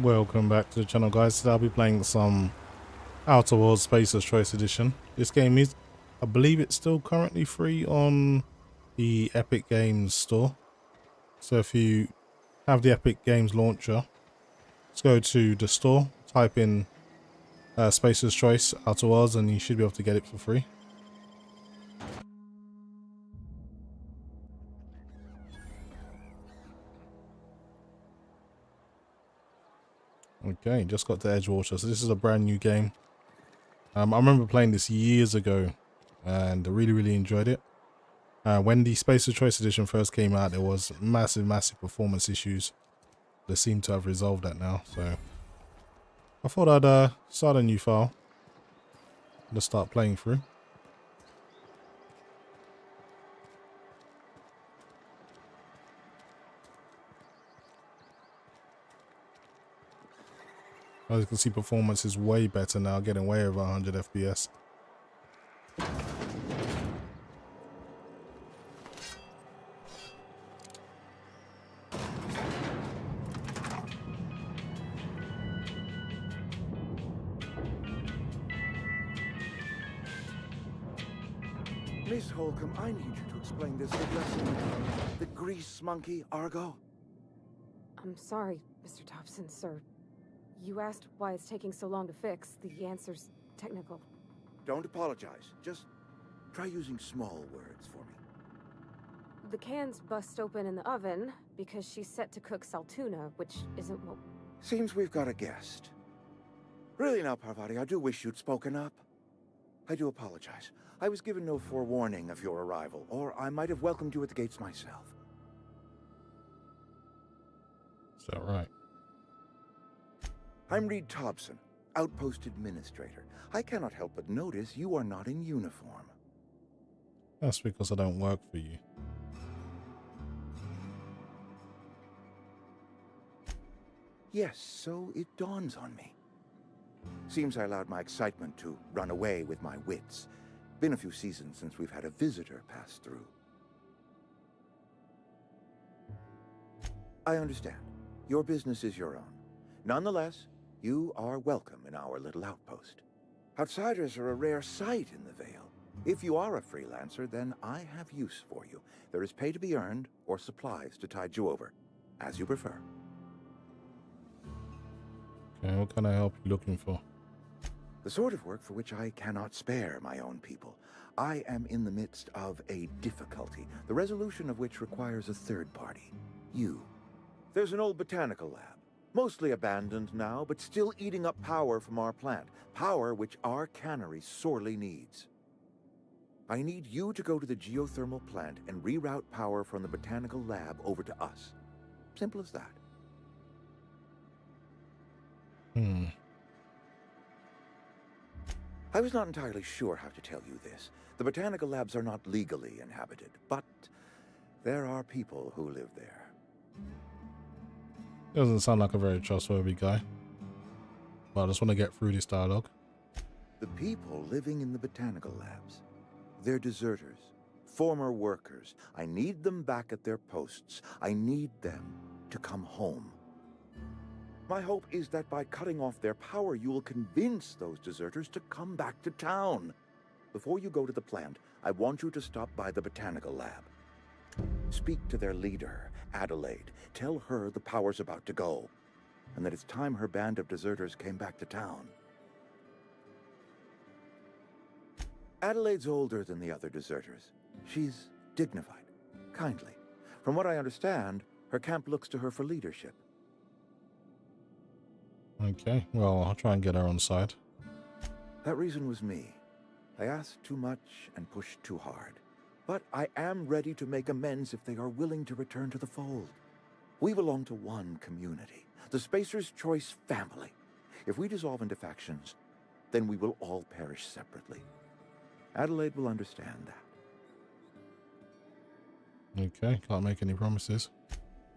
Welcome back to the channel, guys. Today I'll be playing some Outer Worlds Spacer's Choice Edition. This game is, I believe it's still currently free on the Epic Games store. So if you have the Epic Games launcher, let's go to the store, type in Spacer's Choice Outer Worlds, and you should be able to get it for free. Okay, just got to Edgewater. So this is a brand new game. I remember playing this years ago and I really enjoyed it. When the Spacer's Choice Edition first came out, there was massive performance issues. They seem to have resolved that now, so I thought I'd start a new file and just start playing through. As you can see, performance is way better now, getting way over 100 FPS. Miss Holcomb, I need you to explain this lesson. The grease monkey, Argo? I'm sorry, Mr. Thompson, sir. You asked why it's taking so long to fix. The answer's technical. Don't apologize. Just try using small words for me. The can's bust open in the oven because she's set to cook saltuna, which isn't what... Seems we've got a guest. Really now, Parvati, I do wish you'd spoken up. I do apologize. I was given no forewarning of your arrival, or I might have welcomed you at the gates myself. Is that right? I'm Reed Thompson, Outpost Administrator. I cannot help but notice you are not in uniform. That's because I don't work for you. Yes, so it dawns on me. Seems I allowed my excitement to run away with my wits. Been a few seasons since we've had a visitor pass through. I understand. Your business is your own. Nonetheless, you are welcome in our little outpost. Outsiders are a rare sight in the Vale. If you are a freelancer, then I have use for you. There is pay to be earned or supplies to tide you over, as you prefer. Okay, what kind of help are you looking for? The sort of work for which I cannot spare my own people. I am in the midst of a difficulty, the resolution of which requires a third party. You. There's an old botanical lab, mostly abandoned now, but still eating up power from our plant. Power which our cannery sorely needs. I need you to go to the geothermal plant and reroute power from the botanical lab over to us. Simple as that. I was not entirely sure how to tell you this. The botanical labs are not legally inhabited, but there are people who live there. Doesn't sound like a very trustworthy guy. But I just want to get through this dialogue. The people living in the botanical labs, they're deserters, former workers. I need them back at their posts. I need them to come home. My hope is that by cutting off their power, you will convince those deserters to come back to town. Before you go to the plant, I want you to stop by the botanical lab. Speak to their leader, Adelaide. Tell her the power's about to go, and that it's time her band of deserters came back to town. Adelaide's older than the other deserters. She's dignified, kindly. From what I understand, her camp looks to her for leadership. Okay, well, I'll try and get her on side. That reason was me. I asked too much and pushed too hard. But I am ready to make amends if they are willing to return to the fold. We belong to one community, the Spacer's Choice family. If we dissolve into factions, then we will all perish separately. Adelaide will understand that. Okay, can't make any promises.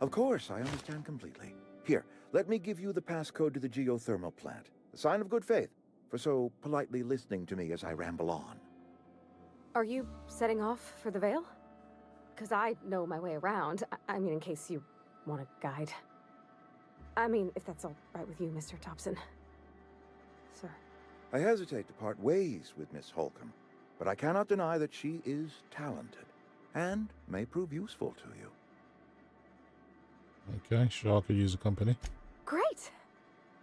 Of course, I understand completely. Here, let me give you the passcode to the geothermal plant. A sign of good faith, for so politely listening to me as I ramble on. Are you setting off for the Vale? Because I know my way around. I mean, in case you want a guide. I mean, if that's all right with you, Mr. Thompson. Sir. I hesitate to part ways with Miss Holcomb, but I cannot deny that she is talented and may prove useful to you. Okay, sure, I could use a company. Great!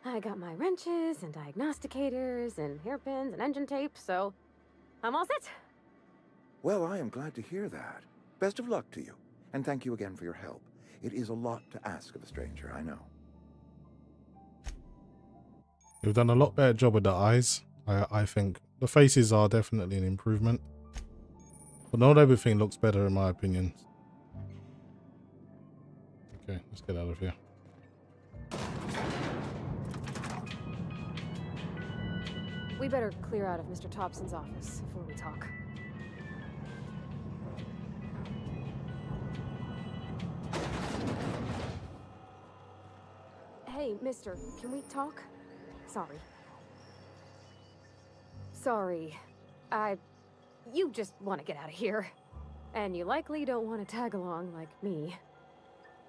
I got my wrenches and diagnosticators and hairpins and engine tape, so I'm all set. Well, I am glad to hear that. Best of luck to you, and thank you again for your help. It is a lot to ask of a stranger, I know. You've done a lot better job with the eyes. I think the faces are definitely an improvement, but not everything looks better in my opinion. Okay, let's get out of here. We better clear out of Mr. Thompson's office before we talk. Hey, mister, can we talk? Sorry. Sorry. You just want to get out of here. And you likely don't want to tag along like me.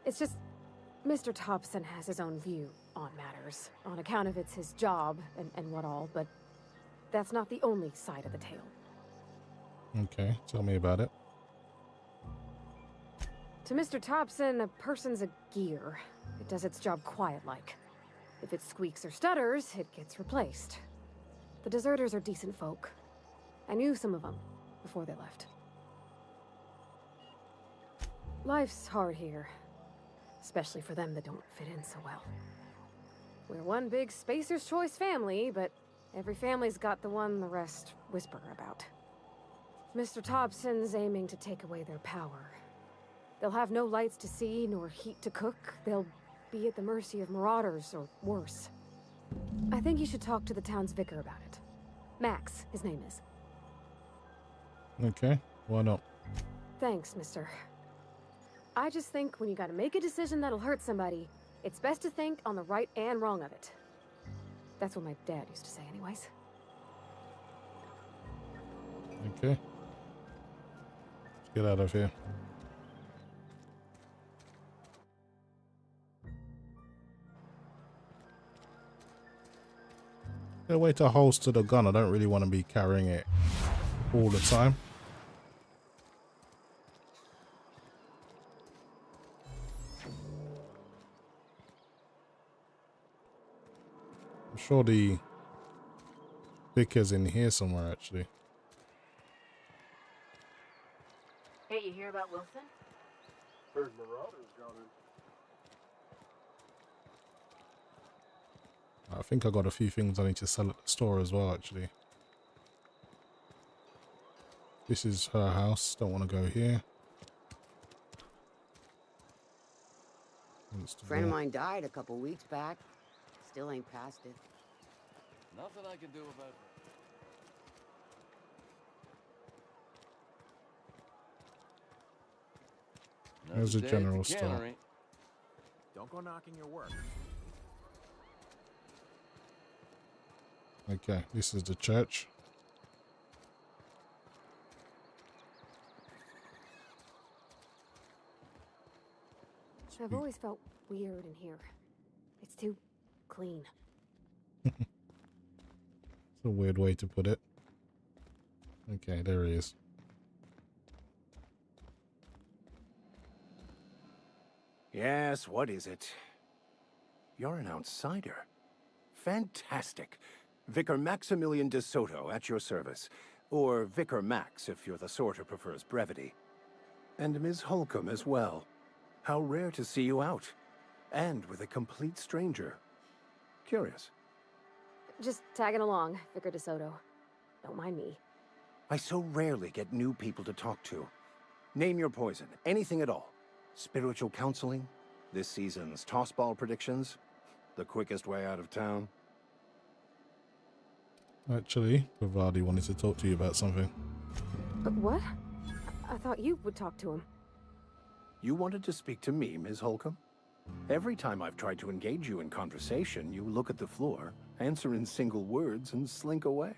It's just, Mr. Thompson has his own view on matters, on account of it's his job and what all, but that's not the only side of the tale. Okay, tell me about it. To Mr. Thompson, a person's a gear. It does its job quiet-like. If it squeaks or stutters, it gets replaced. The deserters are decent folk. I knew some of them before they left. Life's hard here, especially for them that don't fit in so well. We're one big Spacer's Choice family, but every family's got the one the rest whisper about. Mr. Thompson's aiming to take away their power. They'll have no lights to see, nor heat to cook. They'll be at the mercy of marauders, or worse. I think you should talk to the town's vicar about it. Max, his name is. Okay, why not? Thanks, mister. I just think when you gotta make a decision that'll hurt somebody, it's best to think on the right and wrong of it. That's what my dad used to say anyways. Okay. Let's get out of here. Get a way to holster the gun. I don't really want to be carrying it all the time. I'm sure the vicar's in here somewhere, actually. Hey, you hear about Wilson? Heard marauders got in. I think I got a few things I need to sell at the store as well, actually. This is her house. Don't want to go here. A friend of mine died a couple weeks back. Still ain't past it. Nothing I can do about it. There's a general store. Don't go knocking your work. Okay, this is the church. I've always felt weird in here. It's too clean. It's a weird way to put it. Okay, there he is. Yes, what is it? You're an outsider. Fantastic. Vicar Maximilian de Soto at your service. Or Vicar Max if you're the sort who prefers brevity. And Ms. Holcomb as well. How rare to see you out. And with a complete stranger. Curious. Just tagging along, Vicar DeSoto. Don't mind me. I so rarely get new people to talk to. Name your poison, anything at all. Spiritual counseling, this season's tossball predictions, the quickest way out of town. Actually, Vivaldi wanted to talk to you about something. But what? I thought you would talk to him. You wanted to speak to me, Ms. Holcomb? Every time I've tried to engage you in conversation, you look at the floor, answer in single words, and slink away.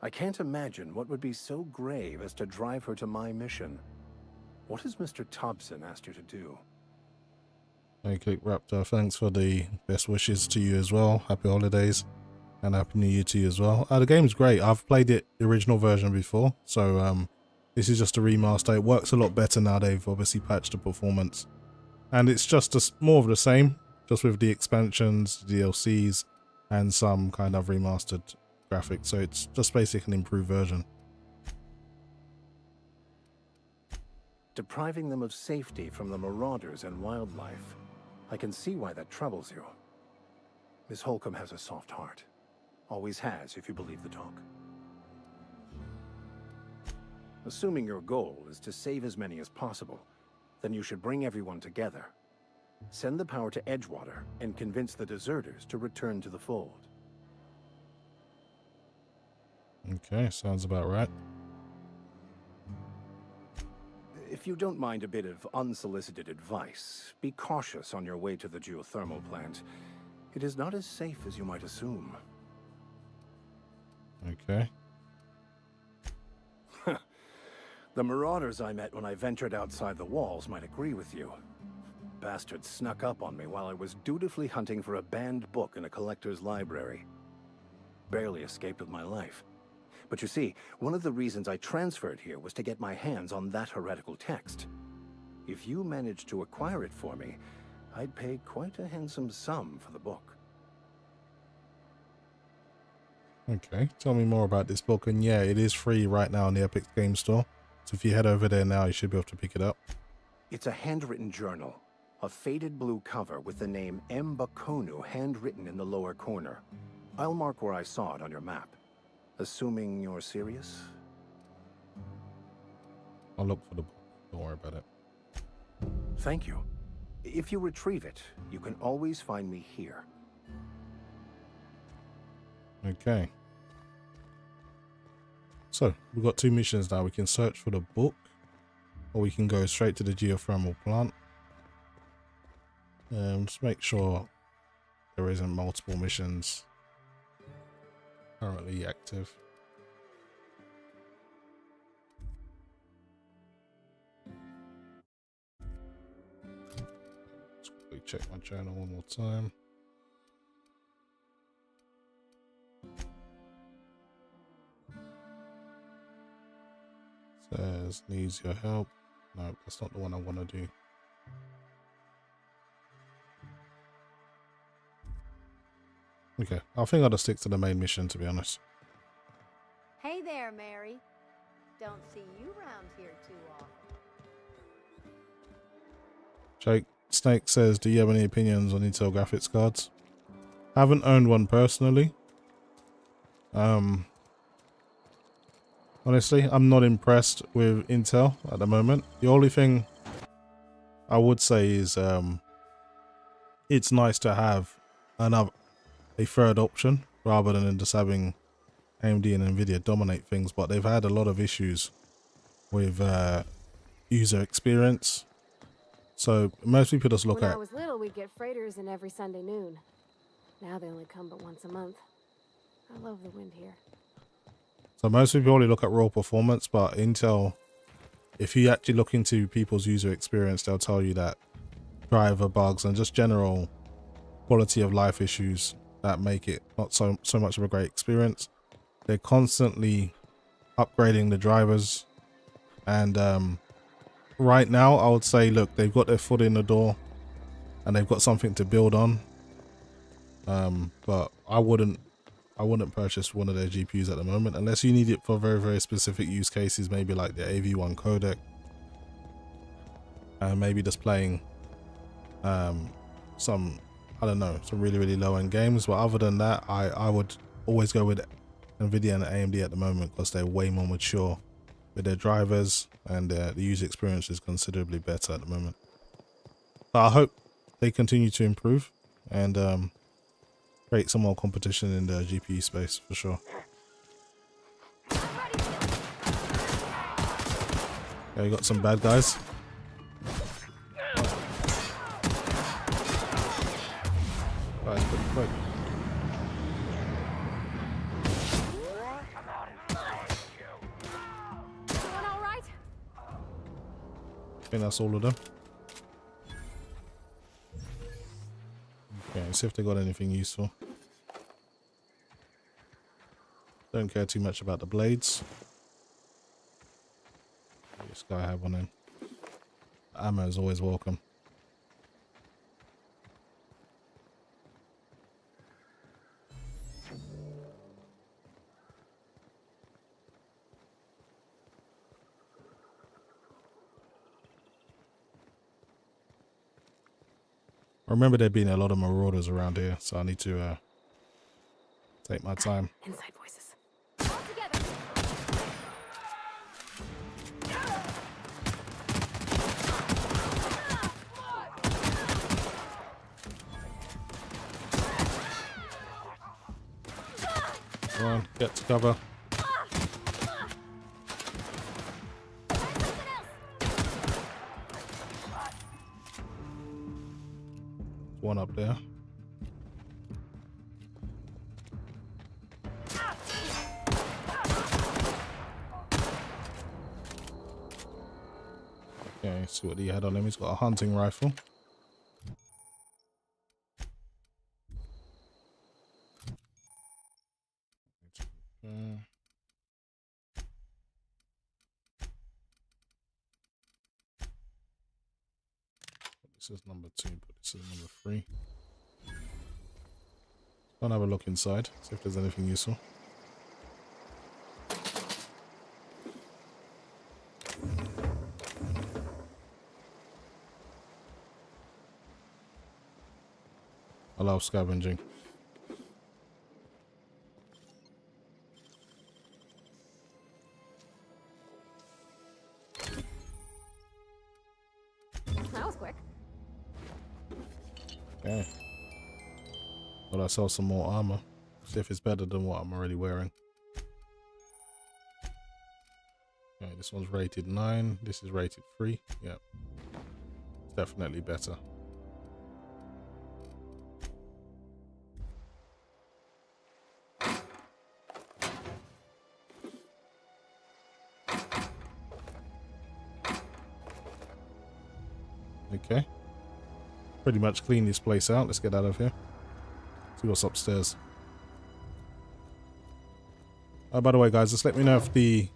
I can't imagine what would be so grave as to drive her to my mission. What has Mr. Thompson asked you to do? Hey, Click Raptor, thanks for the best wishes to you as well. Happy holidays and happy new year to you as well. The game's great. I've played it the original version before, so this is just a remaster. It works a lot better now. They've obviously patched the performance, and it's just more of the same, just with the expansions, DLCs, and some kind of remastered graphics. So it's just basically an improved version. Depriving them of safety from the marauders and wildlife. I can see why that troubles you. Miss Holcomb has a soft heart. Always has, if you believe the talk. Assuming your goal is to save as many as possible, then you should bring everyone together. Send the power to Edgewater and convince the deserters to return to the fold. Okay, sounds about right. If you don't mind a bit of unsolicited advice, be cautious on your way to the geothermal plant. It is not as safe as you might assume. Okay. The marauders I met when I ventured outside the walls might agree with you. Bastards snuck up on me while I was dutifully hunting for a banned book in a collector's library. Barely escaped with my life. But you see, one of the reasons I transferred here was to get my hands on that heretical text. If you managed to acquire it for me, I'd pay quite a handsome sum for the book. Okay, tell me more about this book. And yeah, it is free right now in the Epic Game Store. So if you head over there now, you should be able to pick it up. It's a handwritten journal. A faded blue cover with the name M. Bakonu handwritten in the lower corner. I'll mark where I saw it on your map. Assuming you're serious? I'll look for the book. Don't worry about it. Thank you. If you retrieve it, you can always find me here. Okay. So, we've got two missions now. We can search for the book, or we can go straight to the geothermal plant. Just make sure there isn't multiple missions currently active. Let's quickly check my channel one more time. Says needs your help. No, that's not the one I want to do. Okay, I think I'll just stick to the main mission, to be honest. Hey there, Mary. Don't see you around here too often. Jake Snake says, do you have any opinions on Intel graphics cards? Haven't owned one personally. Honestly, I'm not impressed with Intel at the moment. The only thing I would say is it's nice to have a third option rather than just having AMD and NVIDIA dominate things, but they've had a lot of issues with user experience. So most people just look When at... I was little, we'd get freighters in every Sunday noon. Now they only come but once a month. I love the wind here. So most people only look at raw performance, but Intel, if you actually look into people's user experience, they'll tell you that driver bugs and just general quality of life issues that make it not so much of a great experience. They're constantly upgrading the drivers, and right now I would say, look, they've got their foot in the door and they've got something to build on, but I wouldn't purchase one of their GPUs at the moment unless you need it for very, very specific use cases, maybe like the AV1 codec, and maybe just playing some, I don't know, some really, really low end games. But other than that, I would always go with NVIDIA and AMD at the moment because they're way more mature with their drivers, and the user experience is considerably better at the moment. But I hope they continue to improve and create some more competition in the GPU space for sure. Yeah, you got some bad guys. Guys, pretty quick. Everyone all right? I think that's all of them. see if they got anything useful. Don't care too much about the blades. This guy have one in. Ammo is always welcome. I remember there being a lot of marauders around here, so I need to take my time. Inside voices. All together. Come on, get to cover. One up there. Okay, see what he had on him. He's got a hunting rifle. This is number 2, but this is number 3. Go and have a look inside, see if there's anything useful. I love scavenging. That was quick. Okay. Well, I sell some more armor. See if it's better than what I'm already wearing. Okay, this one's rated 9. This is rated 3. Yeah. It's definitely better. Okay. Pretty much clean this place out. Let's get out of here. See what's upstairs. By the way, guys, just let me know if the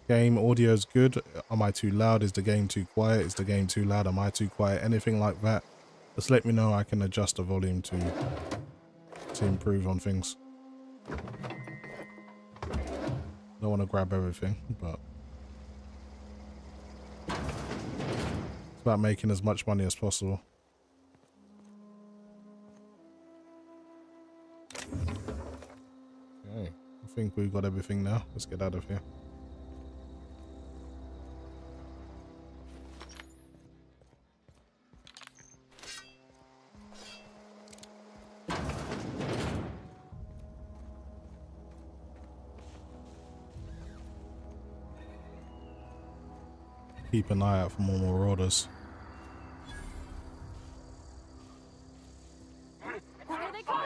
game audio is good. Am I too loud? Is the game too quiet? Is the game too loud? Am I too quiet? Anything like that. Just let me know. I can adjust the volume to improve on things. Don't want to grab everything, but it's about making as much money as possible. Okay, I think we've got everything now. Let's get out of here. Keep an eye out for more marauders. Here they come.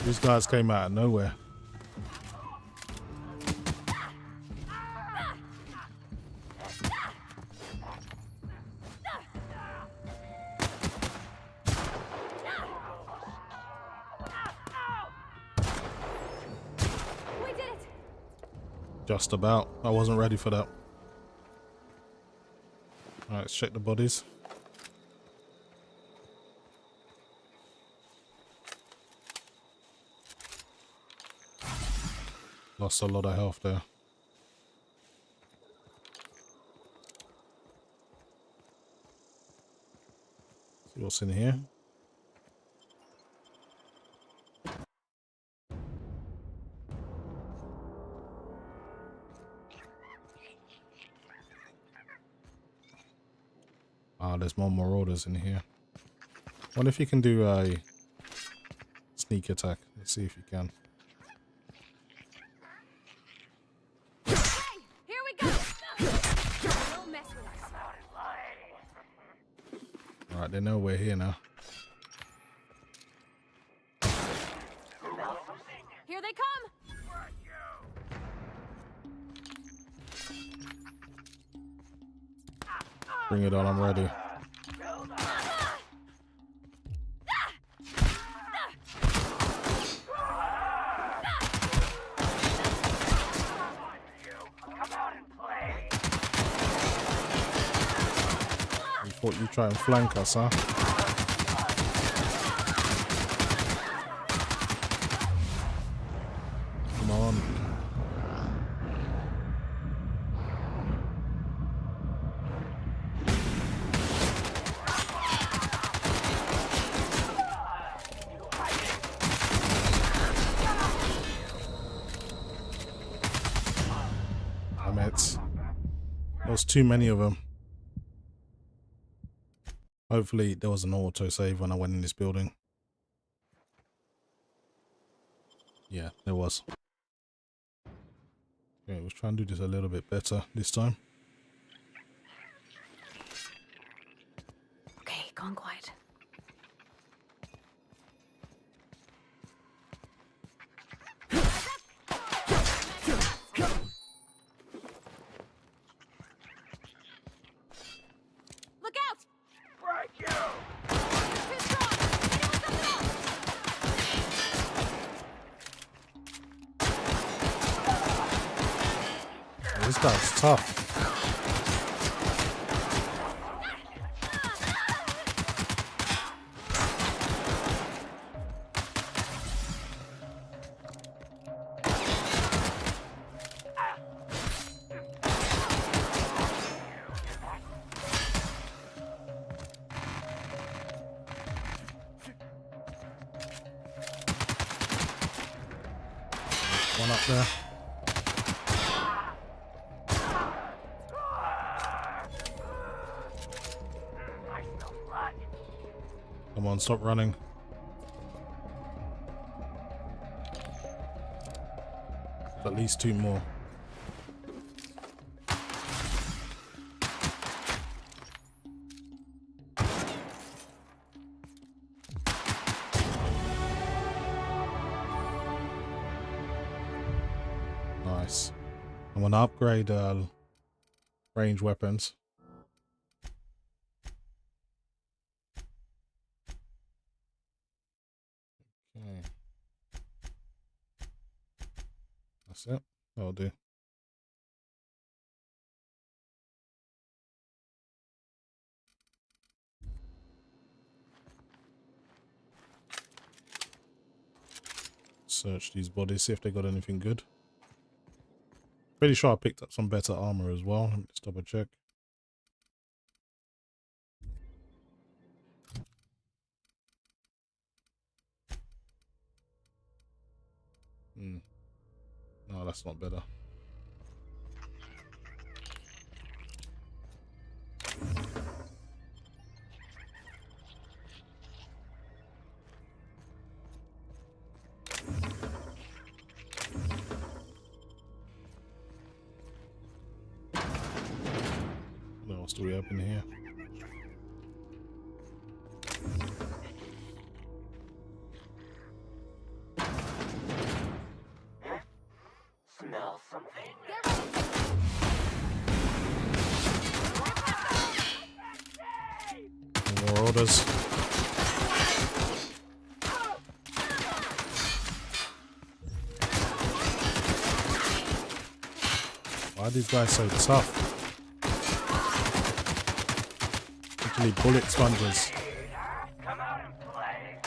These guys came out of nowhere. We did it. Just about. I wasn't ready for that. Alright, let's check the bodies. Lost a lot of health there. See what's in here. Ah, there's more marauders in here. Wonder if you can do a sneak attack. Let's see if you can. Here we go. Don't mess with us. Alright, they know we're here now. Here they come! Bring it on, I'm ready. You thought you'd try and flank us, huh? Come on. Damn it. There was too many of them. Hopefully there was an autosave when I went in this building. Yeah, there was. Okay, let's try and do this a little bit better this time. Okay, gone quiet. Look out! Too strong! Anyone something else! This guy's tough. One up there. Come on, stop running. At least two more. Nice. I'm gonna upgrade range weapons. Okay. That's it. That'll do. Search these bodies, see if they got anything good. Pretty sure I picked up some better armor as well. Let me just double check. No, that's not better. What else do we open here? Smell something. More orders. Why are these guys so tough? Literally bullet sponges. Come out and play.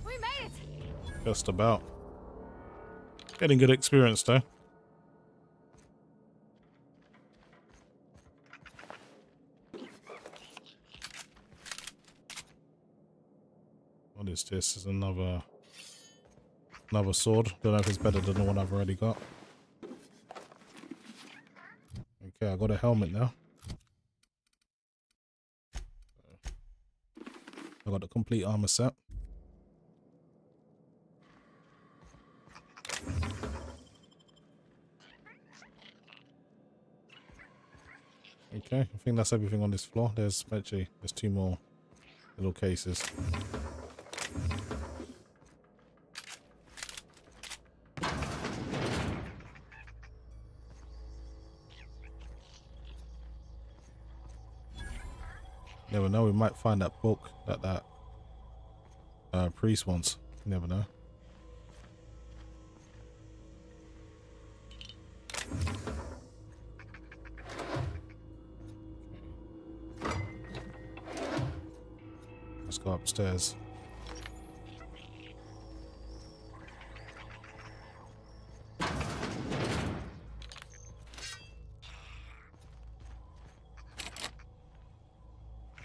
We made it! Just about. Getting good experience though. What is this? Is another sword. Don't know if it's better than the one I've already got. Okay, I got a helmet now. I got the complete armor set. Okay, I think that's everything on this floor. There's actually there's 2 more little cases. Never know, we might find that book that priest wants. You never know. Let's go upstairs.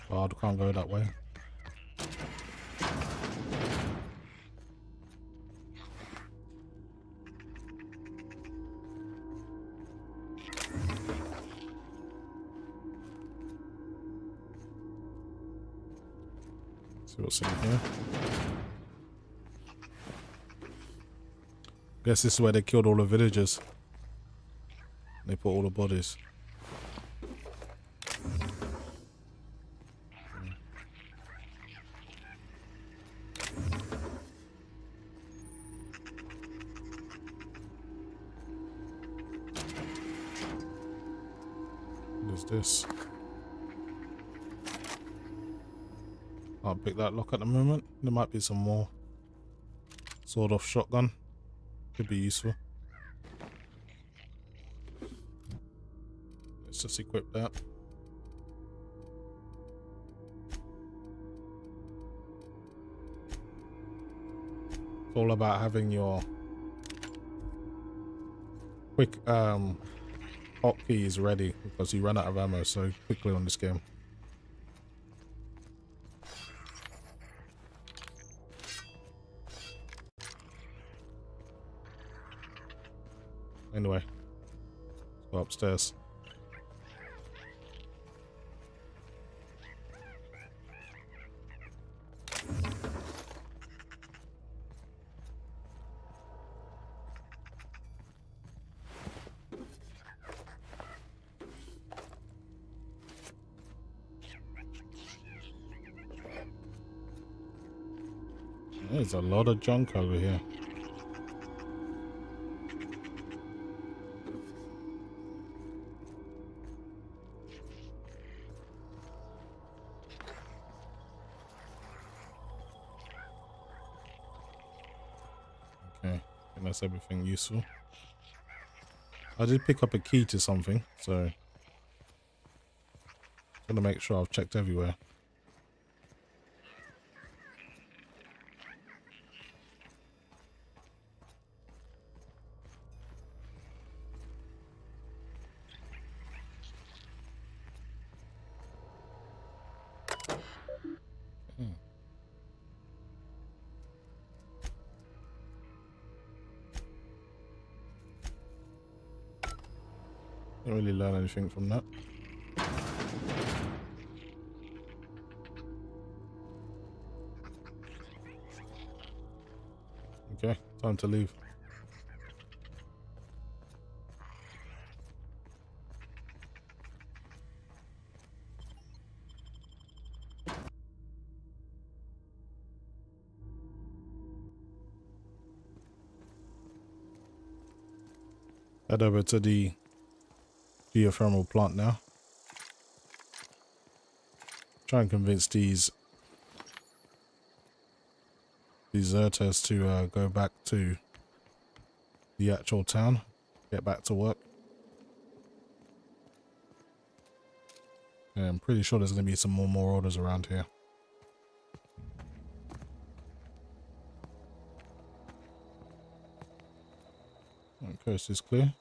Oh, I can't go that way. See what's in here. Guess this is where they killed all the villagers. They put all the bodies. What is this? Can't pick that lock at the moment. There might be some more. Sword off shotgun. Could be useful. Let's just equip that. It's all about having your quick hotkeys ready because you run out of ammo so quickly on this game. Anyway, let's go upstairs. There's a lot of junk over here. Okay, and that's everything useful. I did pick up a key to something, so I'm gonna make sure I've checked everywhere. Didn't really learn anything from that. Okay, time to leave. Head over to the geothermal plant now. Try and convince these deserters to go back to the actual town, get back to work. Yeah, I'm pretty sure there's going to be some more orders around here. Coast is clear.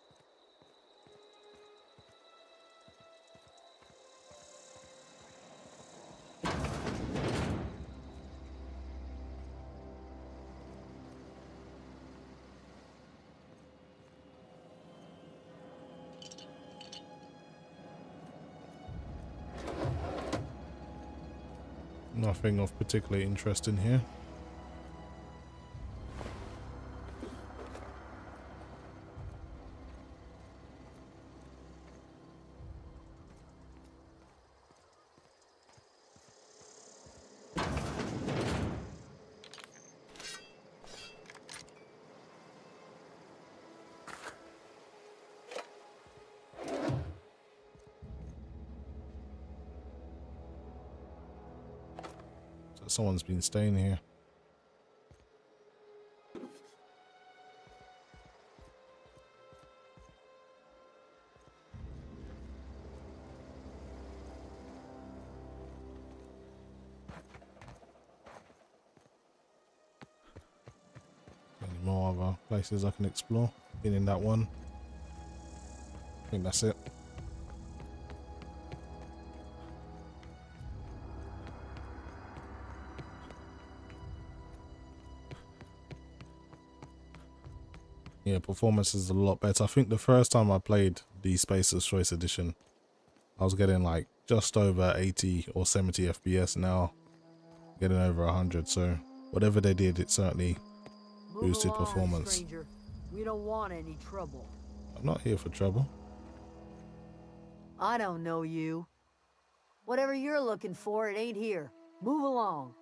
Nothing of particular interest in here. someone's been staying here. Any more other places I can explore? Been in that one. I think that's it. Yeah, performance is a lot better. I think the first time I played the Spacer's Choice Edition, I was getting like just over 80 or 70 FPS. Now getting over 100. So whatever they did, it certainly boosted Move along, performance. stranger. We don't want any trouble. I'm not here for trouble. I don't know you. Whatever you're looking for, it ain't here. Move along.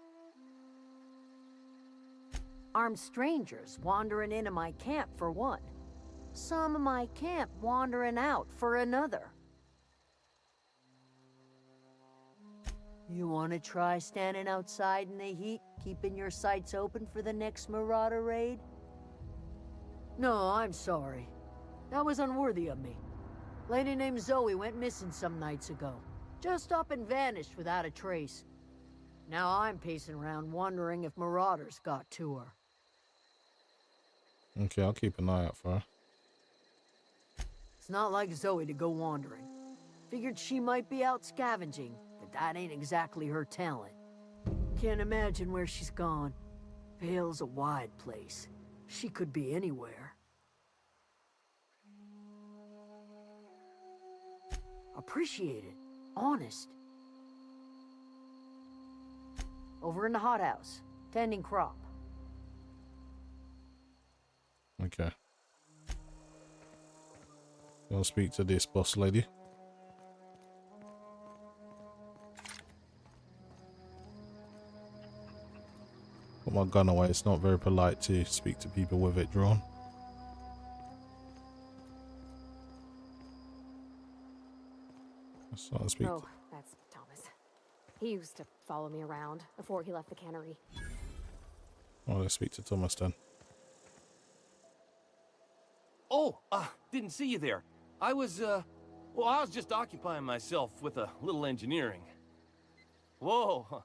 Armed strangers wandering into my camp for one. Some of my camp wandering out for another. You want to try standing outside in the heat, keeping your sights open for the next Marauder raid? No, I'm sorry. That was unworthy of me. Lady named Zoe went missing some nights ago. Just up and vanished without a trace. Now I'm pacing around wondering if Marauders got to her. Okay, I'll keep an eye out for her. It's not like Zoe to go wandering. Figured she might be out scavenging, but that ain't exactly her talent. Can't imagine where she's gone. Vale's a wide place. She could be anywhere. Appreciate it. Honest. Over in the hothouse, tending crop. Okay. I'll speak to this boss lady. Put my gun away. It's not very polite to speak to people with it drawn. So I'll speak. Oh, that's Thomas. He used to follow me around before he left the cannery. Oh, let's speak to Thomas then. Oh, didn't see you there. I was just occupying myself with a little engineering. Whoa,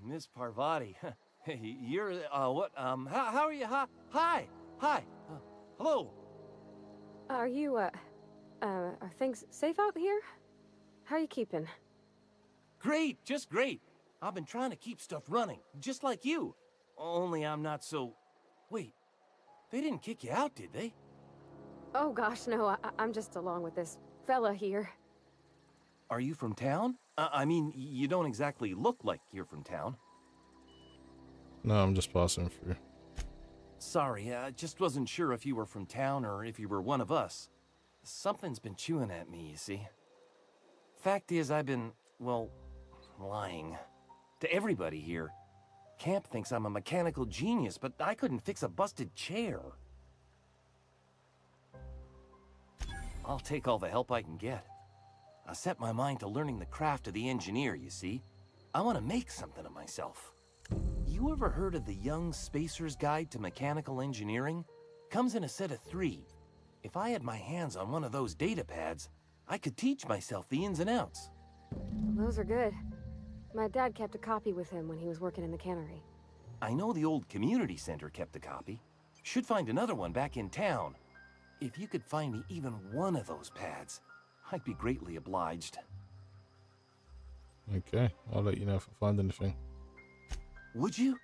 Miss Parvati. Hey, you're, what, how are you? Hi, hello. Are you, are things safe out here? How are you keeping? Great, just great. I've been trying to keep stuff running, just like you. Only I'm not so... Wait, they didn't kick you out, did they? Oh gosh, no, I'm just along with this fella here. Are you from town? I mean, you don't exactly look like you're from town. No, I'm just passing through. Sorry, I just wasn't sure if you were from town or if you were one of us. Something's been chewing at me, you see. Fact is, I've been, well, lying. To everybody here. Camp thinks I'm a mechanical genius, but I couldn't fix a busted chair. I'll take all the help I can get. I set my mind to learning the craft of the engineer, you see. I want to make something of myself. You ever heard of the Young Spacer's Guide to Mechanical Engineering? Comes in a set of 3. If I had my hands on one of those data pads, I could teach myself the ins and outs. Those are good. My dad kept a copy with him when he was working in the cannery. I know the old community center kept a copy. Should find another one back in town. If you could find me even one of those pads, I'd be greatly obliged. Okay, I'll let you know if I find anything. Would you?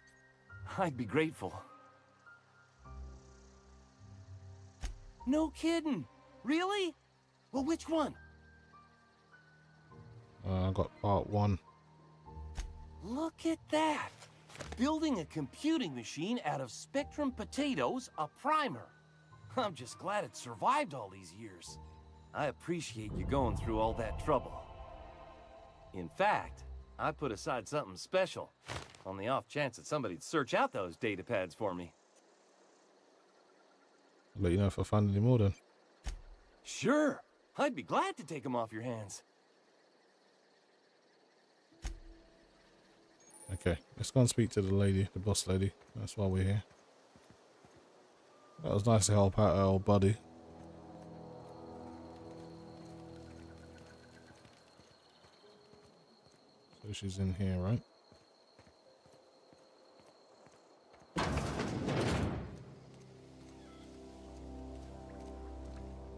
I'd be grateful. No kidding. Really? Well, which one? I got part 1. Look at that. Building a computing machine out of Spectrum potatoes, a primer. I'm just glad it survived all these years. I appreciate you going through all that trouble. In fact, I put aside something special on the off chance that somebody'd search out those data pads for me. I'll let you know if I find any more then. Sure. I'd be glad to take them off your hands. Okay, let's go and speak to the lady, the boss lady. That's why we're here. That was nice to help out our old buddy. So she's in here, right?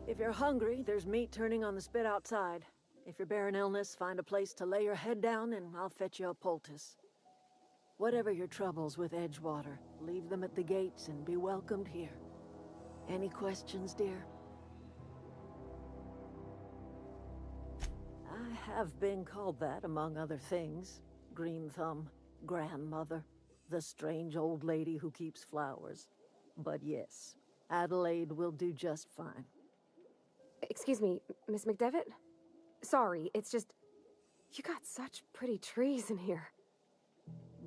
If you're hungry, there's meat turning on the spit outside. If you're bearing illness, find a place to lay your head down and I'll fetch you a poultice. Whatever your troubles with Edgewater, leave them at the gates and be welcomed here. Any questions, dear? I have been called that, among other things. Green Thumb, grandmother, the strange old lady who keeps flowers. But yes, Adelaide will do just fine. Excuse me, Miss McDevitt? Sorry, it's just... You got such pretty trees in here.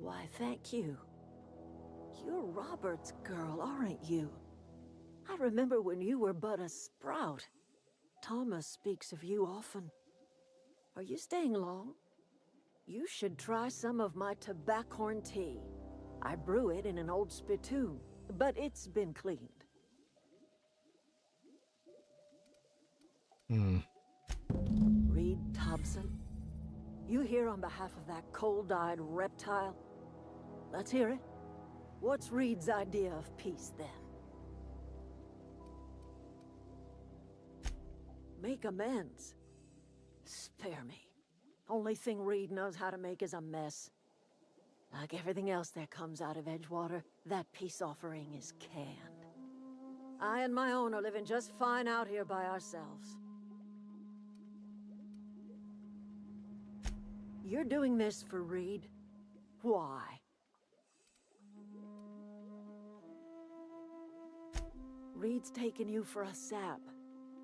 Why, thank you. You're Robert's girl, aren't you? I remember when you were but a sprout. Thomas speaks of you often. Are you staying long? You should try some of my tobaccorn tea. I brew it in an old spittoon, but it's been cleaned. Reed Thompson? You here on behalf of that cold-eyed reptile? Let's hear it. What's Reed's idea of peace, then? Make amends. Spare me. Only thing Reed knows how to make is a mess. Like everything else that comes out of Edgewater, that peace offering is canned. I and my own are living just fine out here by ourselves. You're doing this for Reed? Why? Reed's taking you for a sap.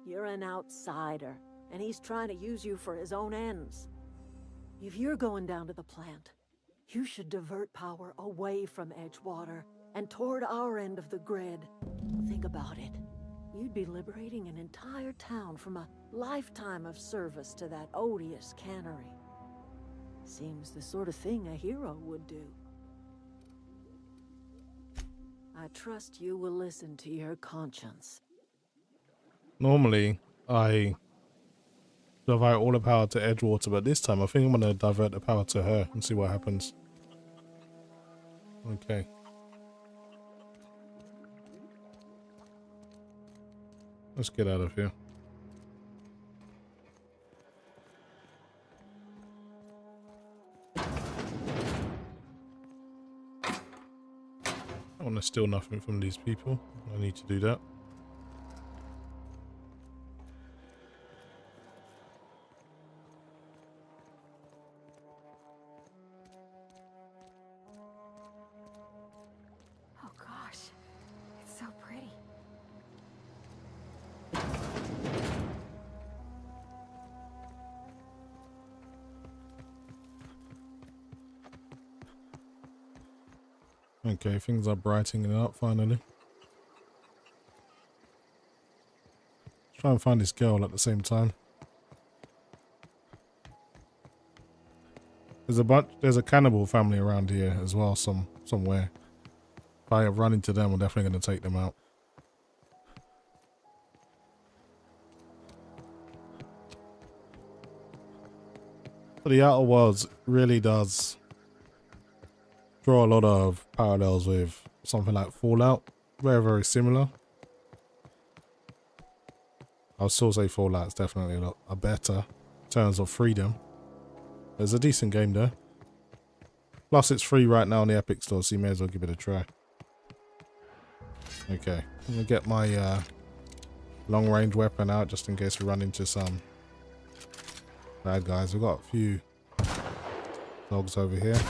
You're an outsider, and he's trying to use you for his own ends. If you're going down to the plant, you should divert power away from Edgewater and toward our end of the grid. Think about it. You'd be liberating an entire town from a lifetime of service to that odious cannery. Seems the sort of thing a hero would do. I trust you will listen to your conscience. Normally, I divert all the power to Edgewater, but this time I think I'm going to divert the power to her and see what happens. Okay. Let's get out of here. I want to steal nothing from these people. I need to do that. Oh gosh, it's so pretty. Okay, things are brightening up finally. Let's try and find this girl at the same time. There's a cannibal family around here as well, somewhere. If I run into them, I'm definitely going to take them out. But the Outer Worlds really does draw a lot of parallels with something like Fallout. Very, very similar. I'll still say Fallout's definitely a lot better in terms of freedom. There's a decent game there. Plus it's free right now on the Epic Store, so you may as well give it a try. Okay, I'm gonna get my long range weapon out just in case we run into some bad guys. We've got a few dogs over here.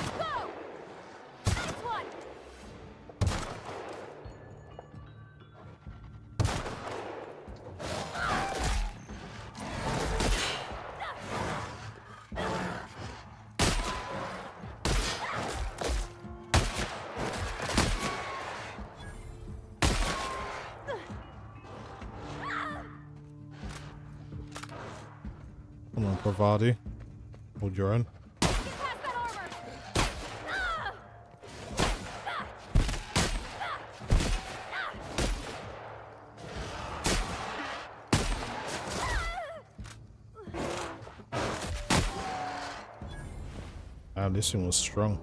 Come on, Pravati. Hold your own. This thing was strong.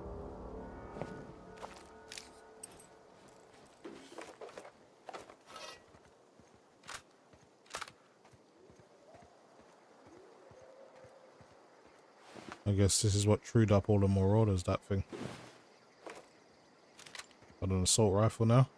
I guess this is what trued up all the Marauders, that thing. Got an assault rifle now.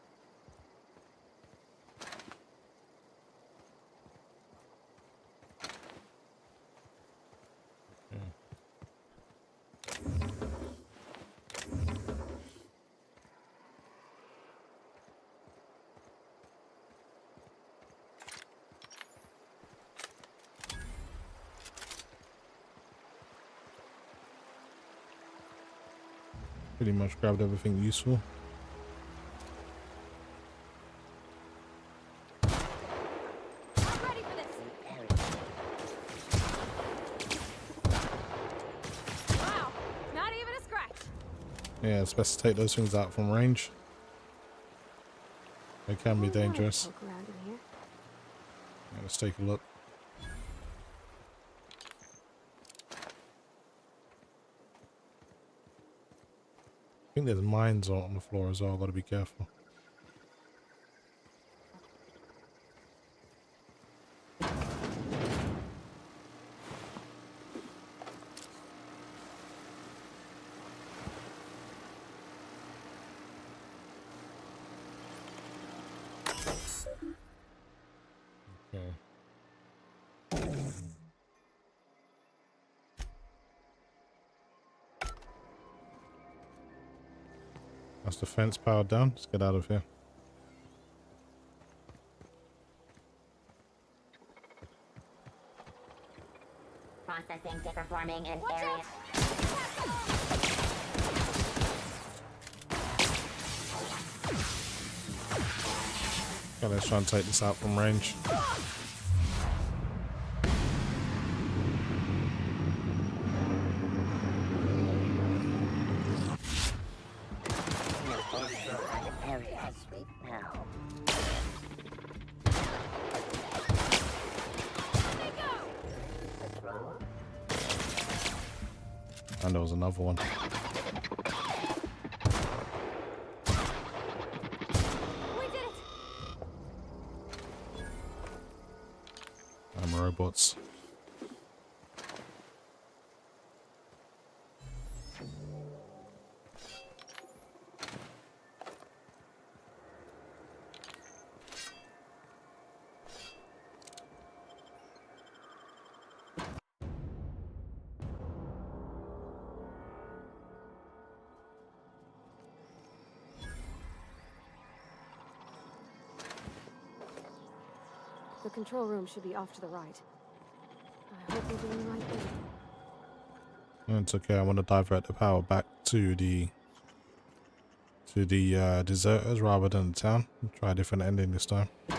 Pretty much grabbed everything useful. I'm ready for this. Wow, not even a scratch. Yeah, it's best to take those things out from range. They can be dangerous. Poke around in here. Yeah, let's take a look. I think there's mines on the floor as well. Got to be careful. Okay. That's the fence powered down. Let's get out of here. Processing to performing an Watch area. Okay, let's try and take this out from range. Area sweep now. And there was another one. We did it. And robots. The control room should be off to the right. I hope we're doing the right thing. It's okay. I want to divert the power back to the deserters rather than the town. Try a different ending this time. I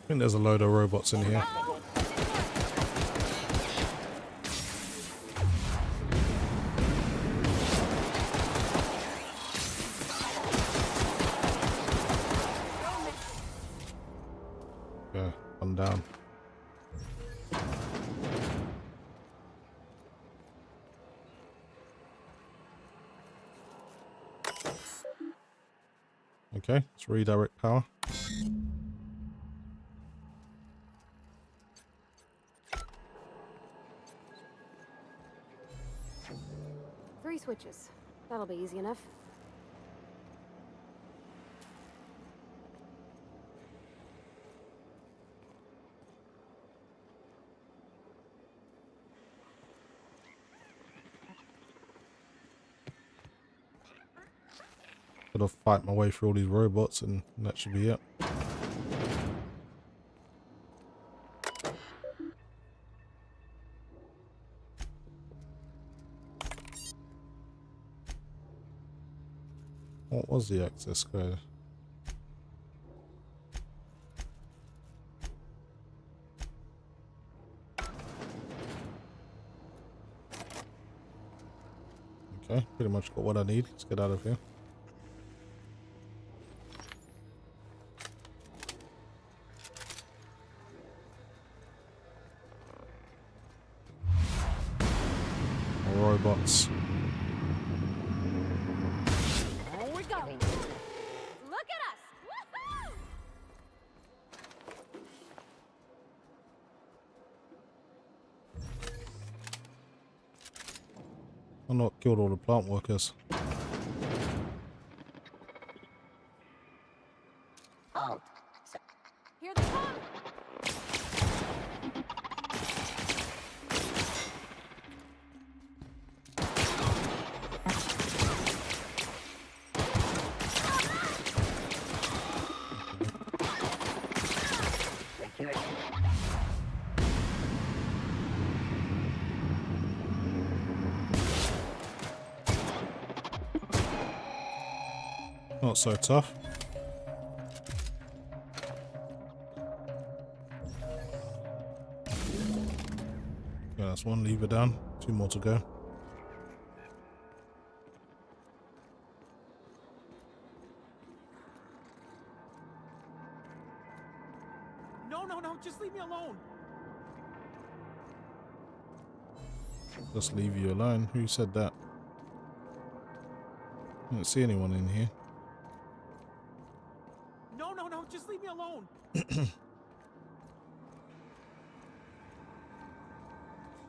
think there's a load of robots in here. Okay, one down. Okay, let's redirect power. Three switches. That'll be easy enough. Gotta fight my way through all these robots and that should be it. What was the access code? Okay, pretty much got what I need. Let's get out of here. robots. Here we go. Look at us! Woohoo! I've not killed all the plant workers. Oh, Here they come! Not so tough. Yeah, that's one lever down. 2 more to go. No, just leave me alone. Just leave you alone. Who said that? I don't see anyone in here. No, just leave me alone.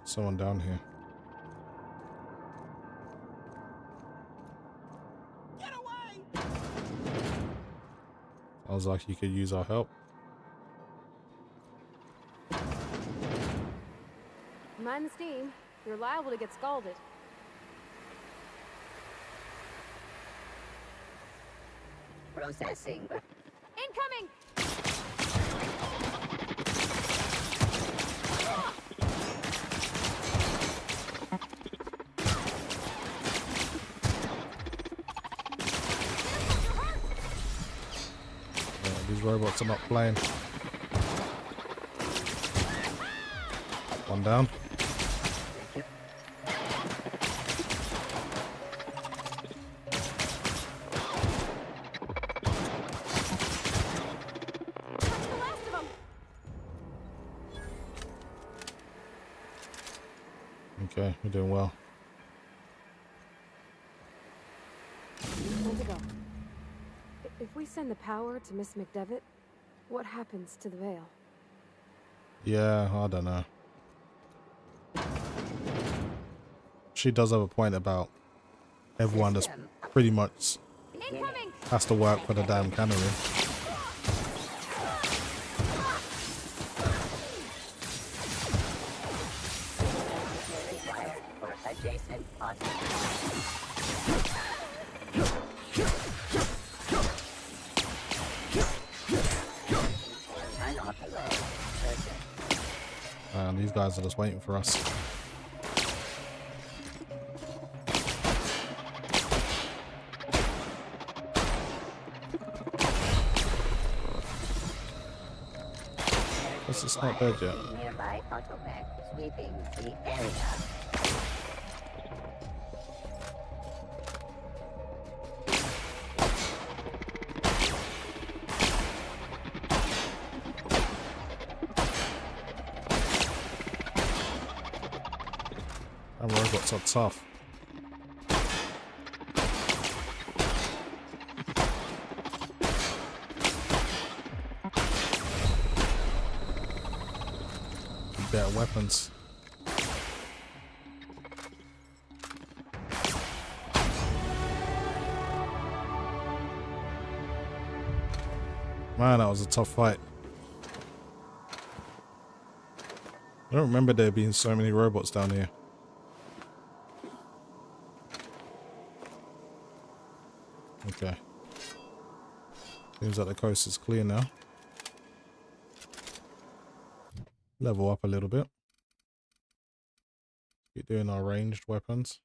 Someone down here. Get away! Sounds like you could use our help. Mind the steam. You're liable to get scalded. processing. Incoming! Yeah, these robots are not playing. One down. Okay, we're doing well. Time to go. If we send the power to Miss McDevitt, what happens to the veil? Yeah, I don't know. She does have a point about everyone that's pretty much has to work for the damn cannery. And these guys are just waiting for us. This is not dead yet. Nearby automac sweeping the area. And robots are tough. Better weapons. Man, that was a tough fight. I don't remember there being so many robots down here. Okay. Seems like the coast is clear now. Level up a little bit. Keep doing our ranged weapons.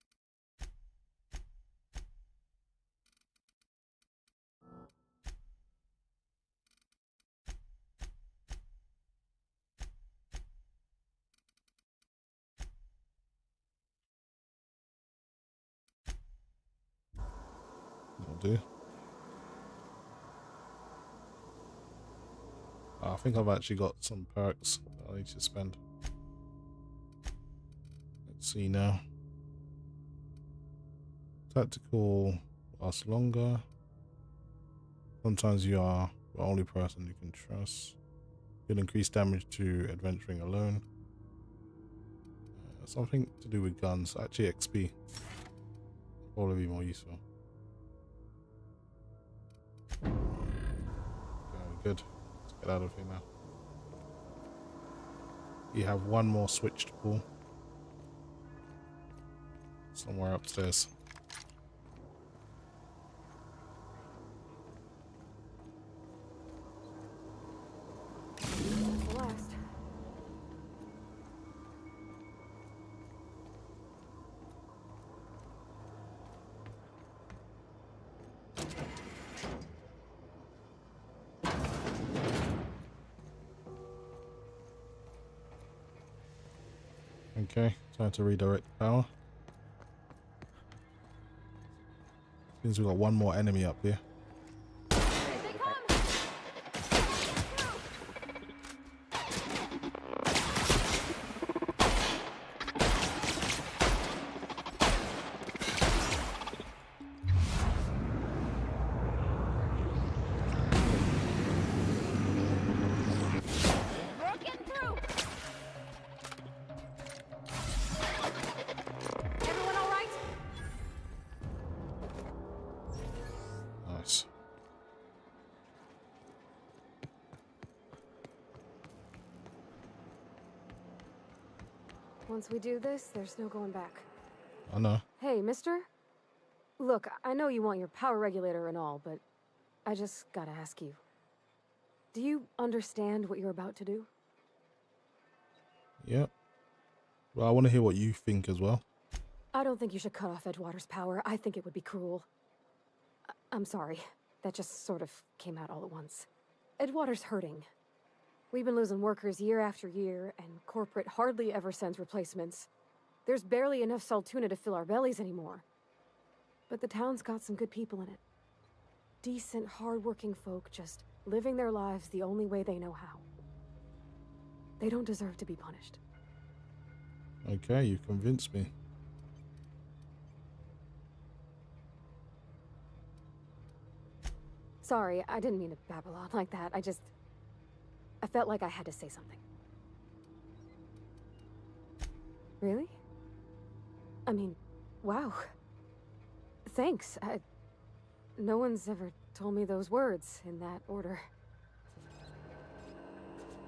That'll do. I think I've actually got some perks that I need to spend. Let's see now. Tactical lasts longer. Sometimes you are the only person you can trust. You'll increase damage to adventuring alone. Something to do with guns. Actually, XP. Probably be more useful. Okay, good. Let's get out of here now. You have one more switch to pull. Somewhere upstairs. That's the last. Okay, time to redirect power. Means we've got one more enemy up here. Nice. Once we do this, there's no going back. I know. Hey, mister? Look, I know you want your power regulator and all, but I just gotta ask you. Do you understand what you're about to do? Yep. Well, I want to hear what you think as well. I don't think you should cut off Edgewater's power. I think it would be cruel. I'm sorry. That just sort of came out all at once. Edgewater's hurting. We've been losing workers year after year, and corporate hardly ever sends replacements. There's barely enough Saltuna to fill our bellies anymore. But the town's got some good people in it. Decent, hard-working folk just living their lives the only way they know how. They don't deserve to be punished. Okay, you convinced me. Sorry, I didn't mean to babble on like that. I felt like I had to say something. Really? I mean, wow. Thanks. No one's ever told me those words in that order.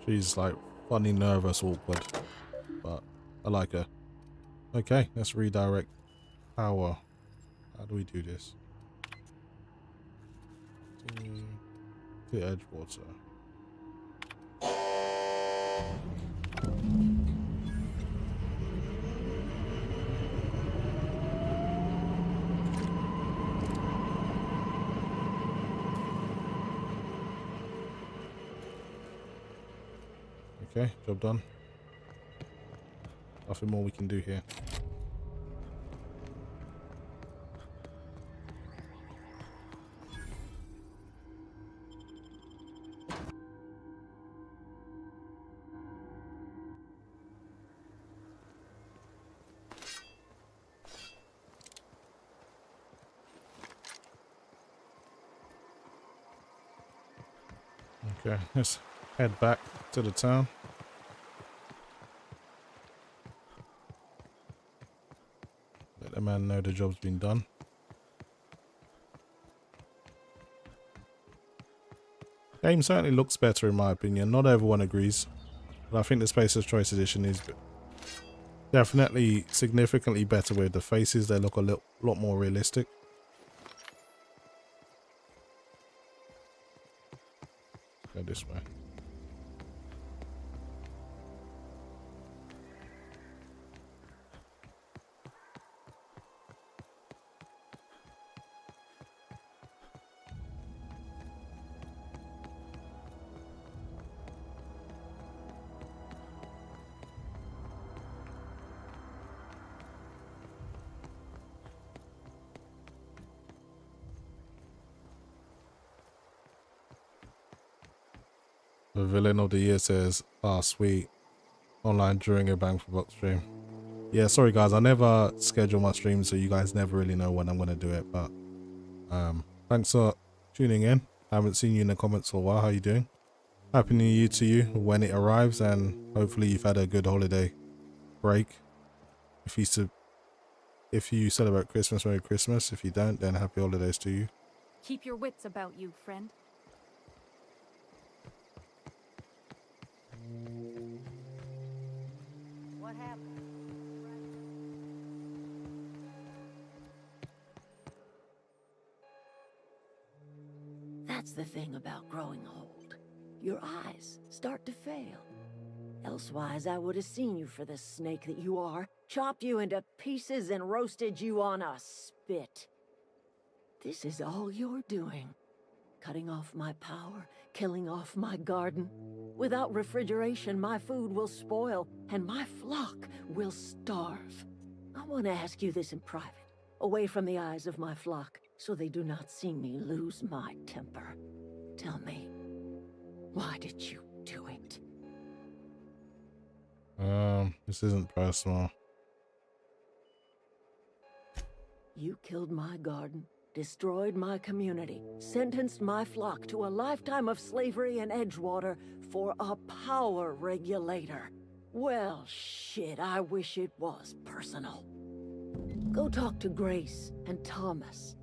She's like funny, nervous, awkward, but I like her. Okay, let's redirect power. How do we do this? To Edgewater. Okay, job done. Nothing more we can do here. Okay, let's head back to the town. Let the man know the job's been done. Game certainly looks better in my opinion. Not everyone agrees, but I think the Spacer's Choice Edition is definitely significantly better with the faces. They look a lot more realistic. Go this way. The villain of the year says, "Ah, sweet. Online during a Bang for Buck stream." yeah, sorry guys, I never schedule my streams, so you guys never really know when I'm gonna do it. But thanks for tuning in. I haven't seen you in the comments for a while. How you doing? Happy New Year to you when it arrives, and hopefully you've had a good holiday break. If you celebrate Christmas, Merry Christmas. If you don't, then happy holidays to you. Keep your wits about you, friend. What happened? That's the thing about growing old. Your eyes start to fail. Elsewise, I would have seen you for the snake that you are, chopped you into pieces and roasted you on a spit. This is all you're doing. Cutting off my power, killing off my garden. Without refrigeration, my food will spoil, and my flock will starve. I want to ask you this in private, away from the eyes of my flock, so they do not see me lose my temper. Tell me, why did you do it? This isn't personal. You killed my garden, destroyed my community, sentenced my flock to a lifetime of slavery in Edgewater for a power regulator. Well, shit, I wish it was personal. Go talk to Grace and Thomas.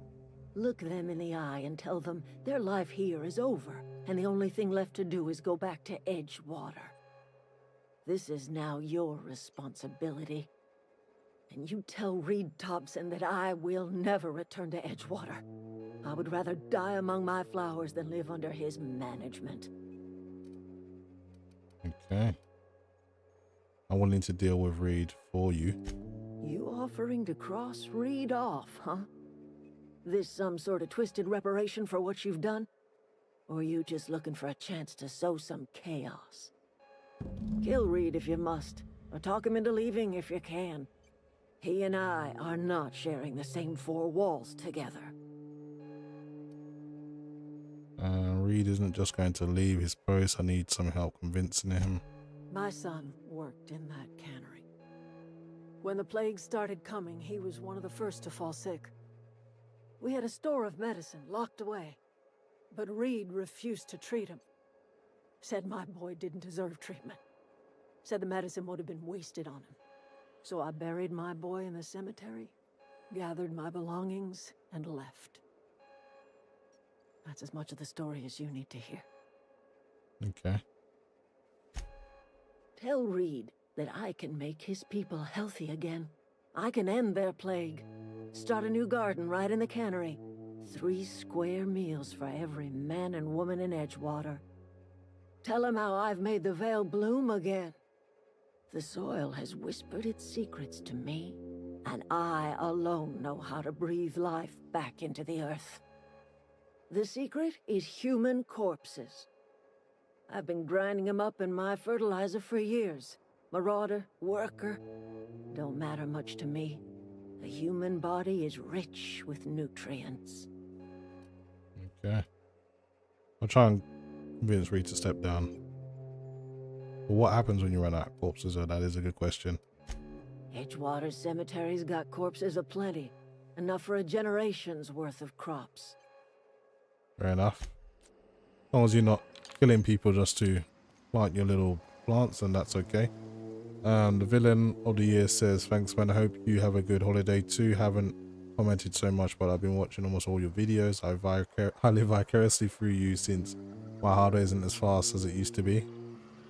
Look them in the eye and tell them their life here is over, and the only thing left to do is go back to Edgewater. This is now your responsibility. And you tell Reed Thompson that I will never return to Edgewater. I would rather die among my flowers than live under his management. Okay. I'm willing to deal with Reed for you. You offering to cross Reed off, huh? This some sort of twisted reparation for what you've done? Or you just looking for a chance to sow some chaos? Kill Reed if you must, or talk him into leaving if you can. He and I are not sharing the same four walls together. Reed isn't just going to leave his post. I need some help convincing him. My son worked in that cannery. When the plague started coming, he was one of the first to fall sick. We had a store of medicine locked away, but Reed refused to treat him. Said my boy didn't deserve treatment. Said the medicine would have been wasted on him. So I buried my boy in the cemetery, gathered my belongings, and left. That's as much of the story as you need to hear. Okay. Tell Reed that I can make his people healthy again. I can end their plague. Start a new garden right in the cannery. 3 square meals for every man and woman in Edgewater. Tell him how I've made the Vale bloom again. The soil has whispered its secrets to me, and I alone know how to breathe life back into the earth. The secret is human corpses. I've been grinding them up in my fertilizer for years. Marauder, worker, don't matter much to me. The human body is rich with nutrients. Okay. I'll try and convince Reed to step down. But what happens when you run out of corpses? That is a good question. Edgewater Cemetery's got corpses aplenty. Enough for a generation's worth of crops. Fair enough. As long as you're not killing people just to plant your little plants, then that's okay. The villain of the year says, thanks man, I hope you have a good holiday too. Haven't commented so much, but I've been watching almost all your videos. I live vicariously through you since my hardware isn't as fast as it used to be.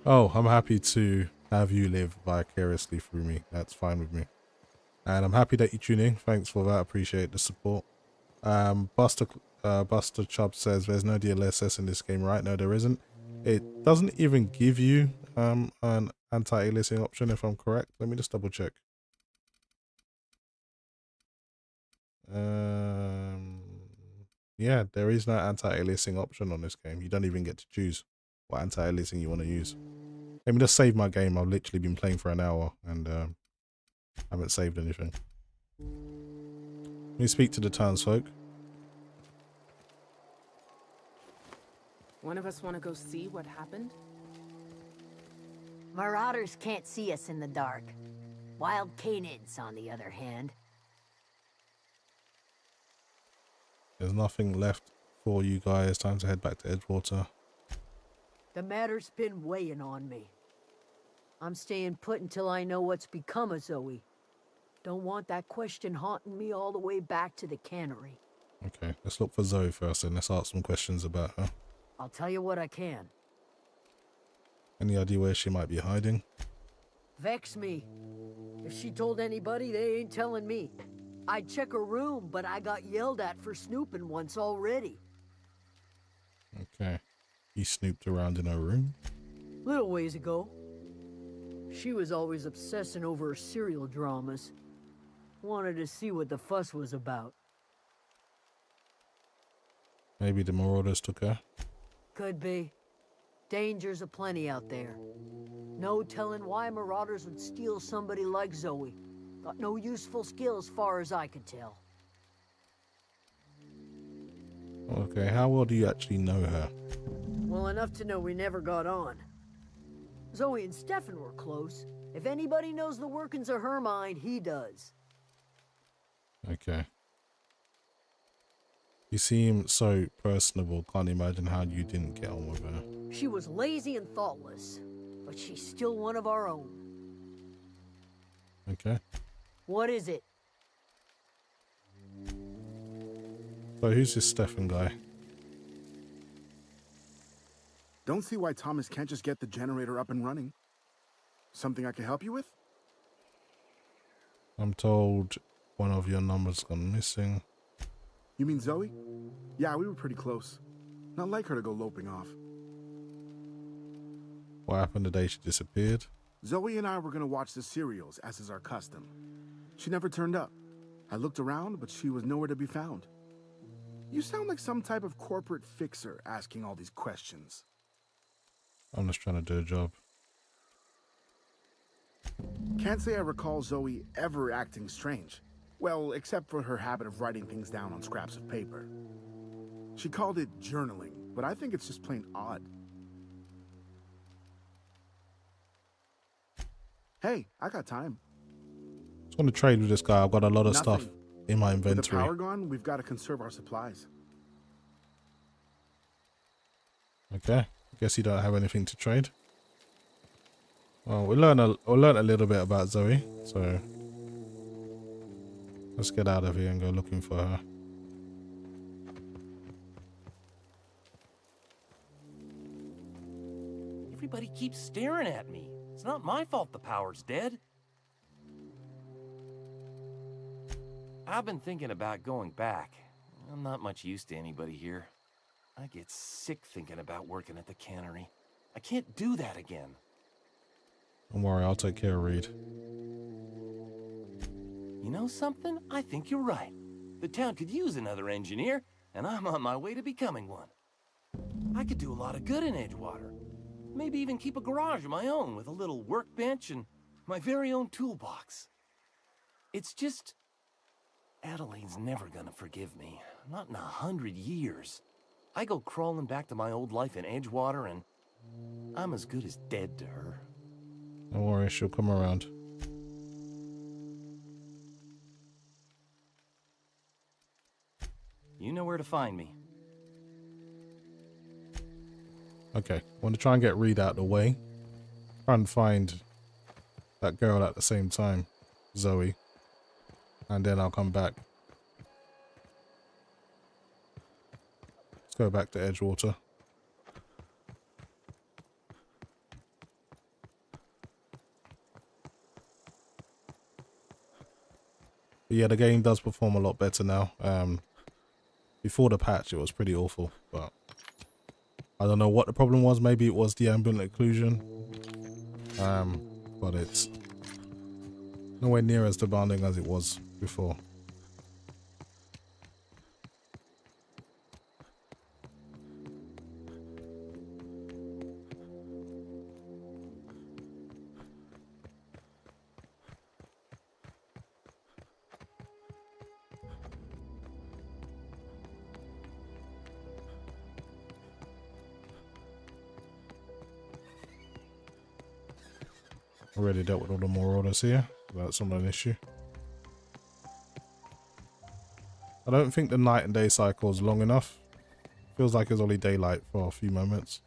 Oh, I'm happy to have you live vicariously through me. That's fine with me. And I'm happy that you tune in. Thanks for that. Appreciate the support. Buster Chubb says there's no DLSS in this game, right? No, there isn't. It doesn't even give you an anti-aliasing option, if I'm correct. Let me just double check. Yeah, there is no anti-aliasing option on this game. You don't even get to choose what anti-aliasing you want to use. Let me just save my game. I've literally been playing for an hour and haven't saved anything. Let me speak to the townsfolk. One of us want to go see what happened? Marauders can't see us in the dark. Wild canids, on the other hand. There's nothing left for you guys. Time to head back to Edgewater. The matter's been weighing on me. I'm staying put until I know what's become of Zoe. Don't want that question haunting me all the way back to the cannery. Okay, let's look for Zoe first and let's ask some questions about her. I'll tell you what I can. Any idea where she might be hiding? Vex me. If she told anybody, they ain't telling me. I'd check her room, but I got yelled at for snooping once already. Okay. You snooped around in her room? Little ways ago. She was always obsessing over her serial dramas. Wanted to see what the fuss was about. Maybe the Marauders took her? Could be. Dangers aplenty out there. No telling why Marauders would steal somebody like Zoe. Got no useful skills far as I could tell. Okay, how well do you actually know her? Well enough to know we never got on. Zoe and Stefan were close. If anybody knows the workings of her mind, he does. Okay. You seem so personable. Can't imagine how you didn't get on with her. She was lazy and thoughtless, but she's still one of our own. Okay. What is it? So who's this Stefan guy? Don't see why Thomas can't just get the generator up and running. Something I can help you with? I'm told one of your numbers gone missing. You mean Zoe? Yeah, we were pretty close. Not like her to go loping off. What happened the day she disappeared? Zoe and I were gonna watch the serials, as is our custom. She never turned up. I looked around, but she was nowhere to be found. You sound like some type of corporate fixer asking all these questions. I'm just trying to do a job. Can't say I recall Zoe ever acting strange. Well, except for her habit of writing things down on scraps of paper. She called it journaling, but I think it's just plain odd. Hey, I got time. Just want to trade with this guy. I've got a lot of Nothing. stuff in my With the inventory. power gone, we've got to conserve our supplies. Okay. Guess you don't have anything to trade. Well, we learned a little bit about Zoe, so let's get out of here and go looking for her. Everybody keeps staring at me. It's not my fault the power's dead. I've been thinking about going back. I'm not much use to anybody here. I get sick thinking about working at the cannery. I can't do that again. Don't worry, I'll take care of Reed. You know something? I think you're right. The town could use another engineer, and I'm on my way to becoming one. I could do a lot of good in Edgewater. Maybe even keep a garage of my own with a little workbench and my very own toolbox. It's just... Adelaide's never gonna forgive me. Not in 100 years. I go crawling back to my old life in Edgewater, and I'm as good as dead to her. Don't worry, she'll come around. You know where to find me. Okay, want to try and get Reed out of the way. Try and find that girl at the same time, Zoe. And then I'll come back. Let's go back to Edgewater. But yeah, the game does perform a lot better now. Before the patch, it was pretty awful, but I don't know what the problem was. Maybe it was the ambient occlusion. But it's nowhere near as demanding as it was before. Already dealt with all the Marauders here. That's not an issue. I don't think the night and day cycle is long enough. Feels like it's only daylight for a few moments.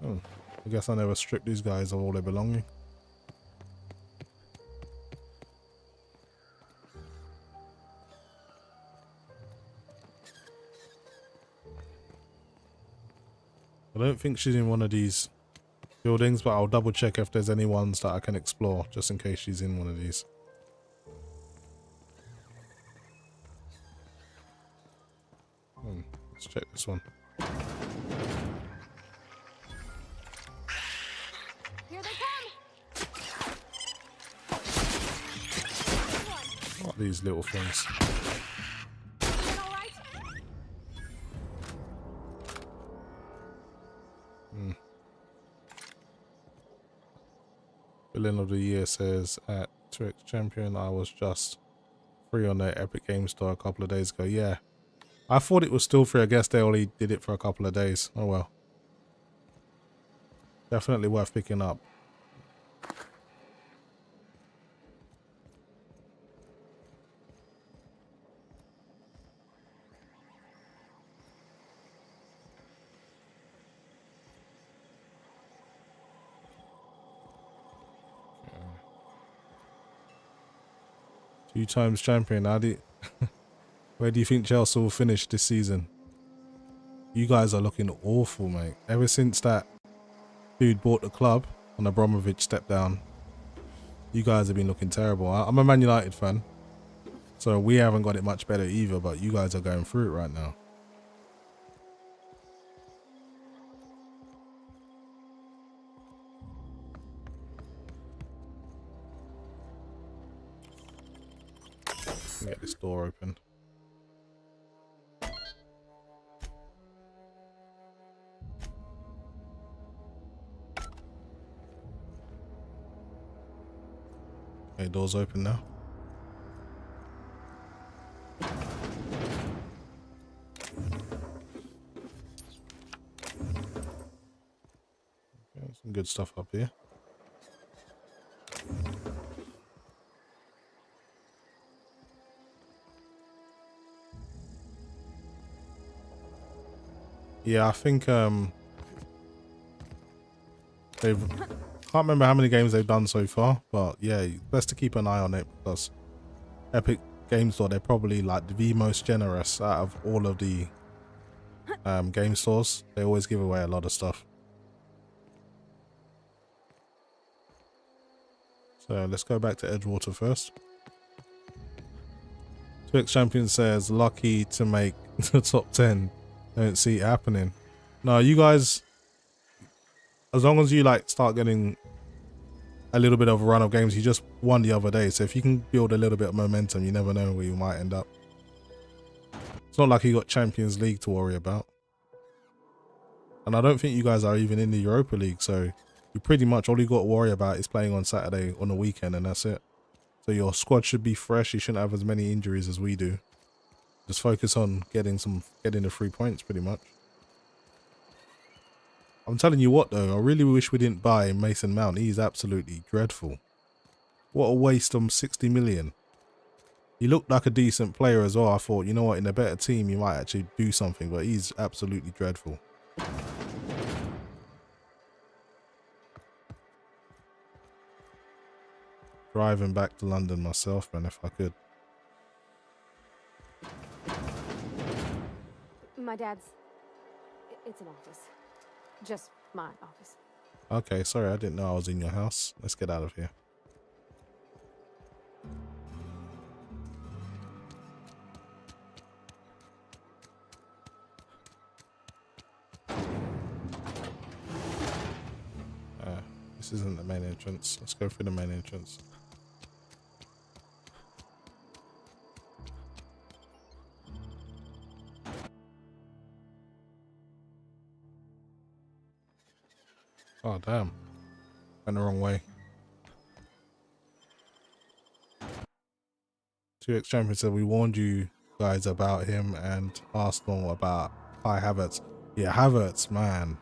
Oh, I guess I never stripped these guys of all their belonging. I don't think she's in one of these buildings, but I'll double check if there's any ones that I can explore just in case she's in one of these. Let's check this one. Here they come. What are these little things? Villain of the Year says at 2X Champion, I was just free on the Epic Games Store a couple of days ago. Yeah, I thought it was still free. I guess they only did it for a couple of days. Oh well. Definitely worth picking up. Two times champion. Where do you think Chelsea will finish this season? You guys are looking awful, mate. Ever since that dude bought the club and Abramovich stepped down, you guys have been looking terrible. I'm a Man United fan, so we haven't got it much better either, but you guys are going through it right now. Get this door open. Okay, door's open now. Okay, some good stuff up here. Yeah, I think they've can't remember how many games they've done so far, but yeah, best to keep an eye on it because Epic Games Store, they're probably like the most generous out of all of the game stores. They always give away a lot of stuff. So let's go back to Edgewater first. 2X Champion says, lucky to make the top 10. Don't see it happening. No, you guys, as long as you like start getting a little bit of a run of games, you just won the other day. So if you can build a little bit of momentum, you never know where you might end up. It's not like you got Champions League to worry about. And I don't think you guys are even in the Europa League. So you pretty much all you got to worry about is playing on Saturday on the weekend, and that's it. So your squad should be fresh. You shouldn't have as many injuries as we do. Just focus on getting the 3 points pretty much. I'm telling you what though, I really wish we didn't buy Mason Mount. He's absolutely dreadful. What a waste on 60 million. He looked like a decent player as well. I thought, you know what, in a better team you might actually do something, but he's absolutely dreadful. Driving back to London myself, man, if I could. My dad's... It's an office. Just my office. Okay, sorry, I didn't know I was in your house. Let's get out of here. This isn't the main entrance. Let's go through the main entrance. Oh, damn. Went the wrong way. 2X Champion said, we warned you guys about him and Arsenal about Kai Havertz. Yeah, Havertz, man.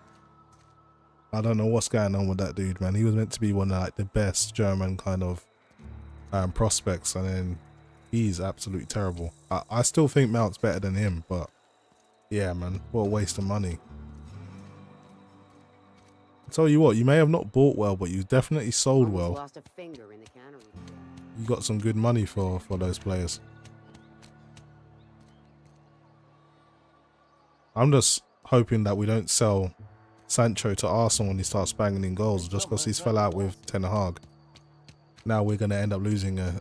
I don't know what's going on with that dude, man. He was meant to be one of like the best German kind of prospects, and then he's absolutely terrible. I still think Mount's better than him, but yeah, man, what a waste of money. I tell you what, you may have not bought well, but you definitely sold Almost well. lost a finger in the cannery. You got some good money for those players. I'm just hoping that we don't sell Sancho to Arsenal when he starts banging in goals just because he's fell out with Ten Hag. Now we're going to end up losing a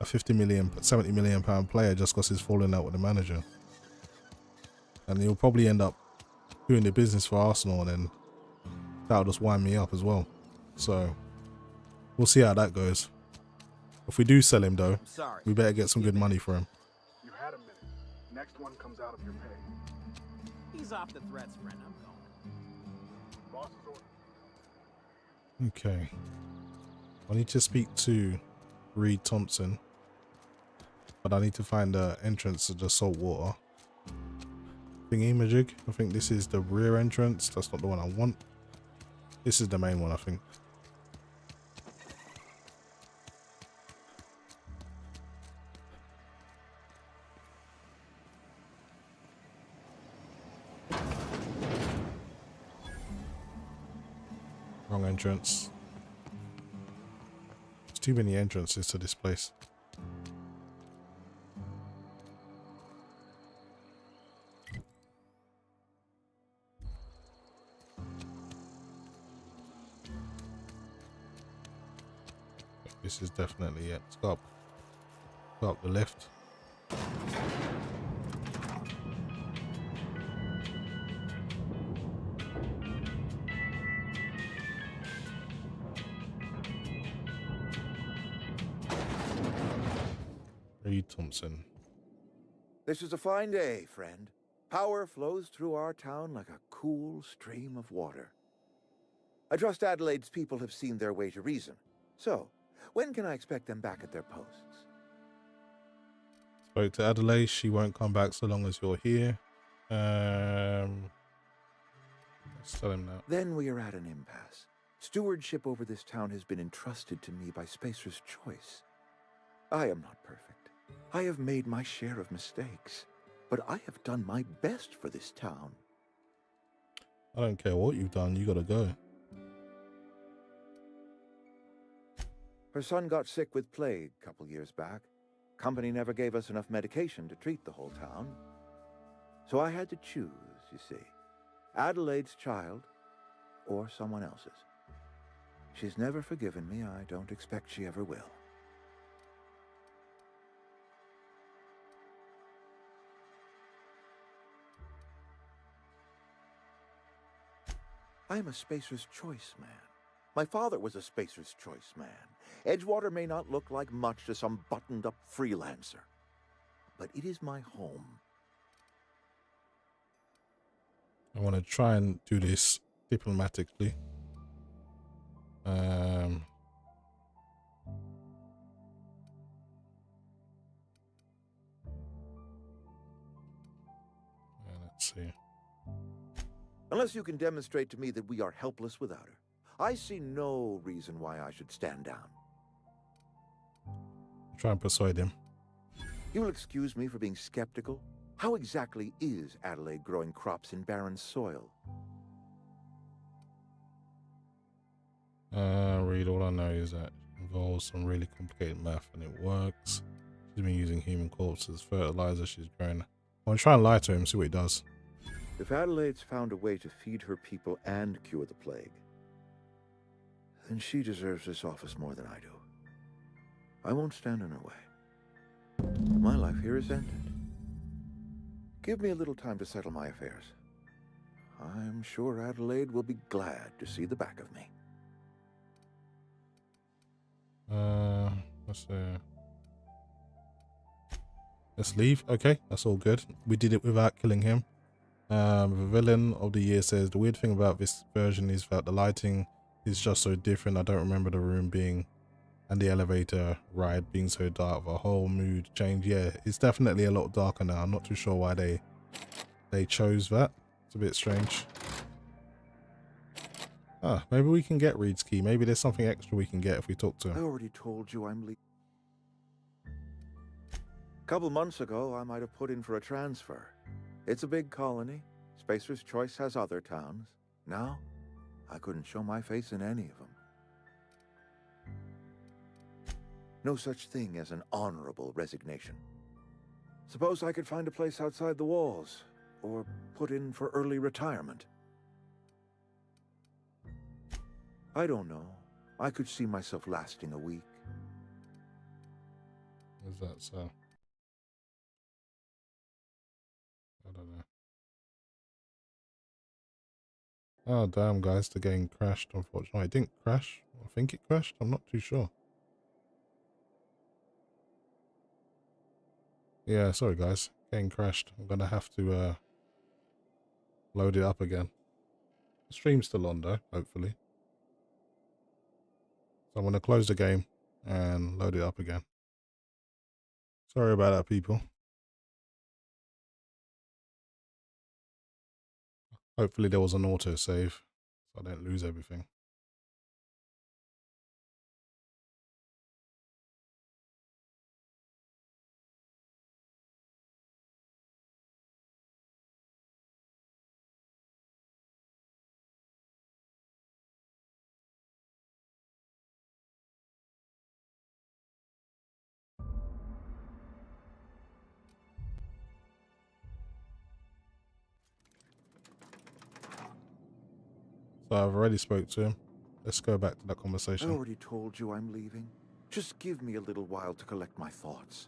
70 million pound player just because he's falling out with the manager. And he'll probably end up doing the business for Arsenal, and then that'll just wind me up as well. So we'll see how that goes. If we do sell him though, we better get some good money for him. You had a minute. Next one comes out of your pay. Ease off the threats, friend. I'm going. Boss's order. Okay. I need to speak to Reed Thompson, but I need to find the entrance to the saltwater thingy-majig. I think this is the rear entrance. That's not the one I want. This is the main one, I think. Wrong entrance. There's too many entrances to this place. This is definitely it. Let's go up the lift. Reed Thompson. This is a fine day, friend. Power flows through our town like a cool stream of water. I trust Adelaide's people have seen their way to reason. So, when can I expect them back at their posts? Spoke to Adelaide. She won't come back so long as you're here. Let's tell him that. Then we are at an impasse. Stewardship over this town has been entrusted to me by Spacer's choice. I am not perfect. I have made my share of mistakes, but I have done my best for this town. I don't care what you've done. You gotta go. Her son got sick with plague a couple years back. Company never gave us enough medication to treat the whole town. So I had to choose, you see. Adelaide's child or someone else's. She's never forgiven me. I don't expect she ever will. I am a Spacer's Choice man. My father was a Spacer's Choice man. Edgewater may not look like much to some buttoned-up freelancer, but it is my home. I want to try and do this diplomatically. Let's see. Unless you can demonstrate to me that we are helpless without her, I see no reason why I should stand down. Try and persuade him. You will excuse me for being skeptical. How exactly is Adelaide growing crops in barren soil? Read, all I know is that it involves some really complicated math and it works. She's been using human corpses as fertilizer. She's grown. I want to try and lie to him, see what he does. If Adelaide's found a way to feed her people and cure the plague, then she deserves this office more than I do. I won't stand in her way. My life here is ended. Give me a little time to settle my affairs. I'm sure Adelaide will be glad to see the back of me. Let's leave. Okay, that's all good. We did it without killing him. The villain of the year says the weird thing about this version is that the lighting is just so different. I don't remember the room being and the elevator ride being so dark. The whole mood change. Yeah, it's definitely a lot darker now. I'm not too sure why they chose that. It's a bit strange. Ah, maybe we can get Reed's key. Maybe there's something extra we can get if we talk to I him. already told you I'm leaving. Couple months ago, I might have put in for a transfer. It's a big colony. Spacer's Choice has other towns. Now, I couldn't show my face in any of them. No such thing as an honorable resignation. Suppose I could find a place outside the walls, or put in for early retirement. I don't know. I could see myself lasting a week. Is that so? I don't know. Oh damn, guys, the game crashed. Unfortunately, it didn't crash. I think it crashed. I'm not too sure. Yeah, sorry guys, game crashed. I'm gonna have to load it up again. The stream's still on though, hopefully. So I'm gonna close the game and load it up again. Sorry about that, people. Hopefully there was an auto save, so I don't lose everything. So I've already spoke to him. Let's go back to that I conversation. already told you I'm leaving. Just give me a little while to collect my thoughts.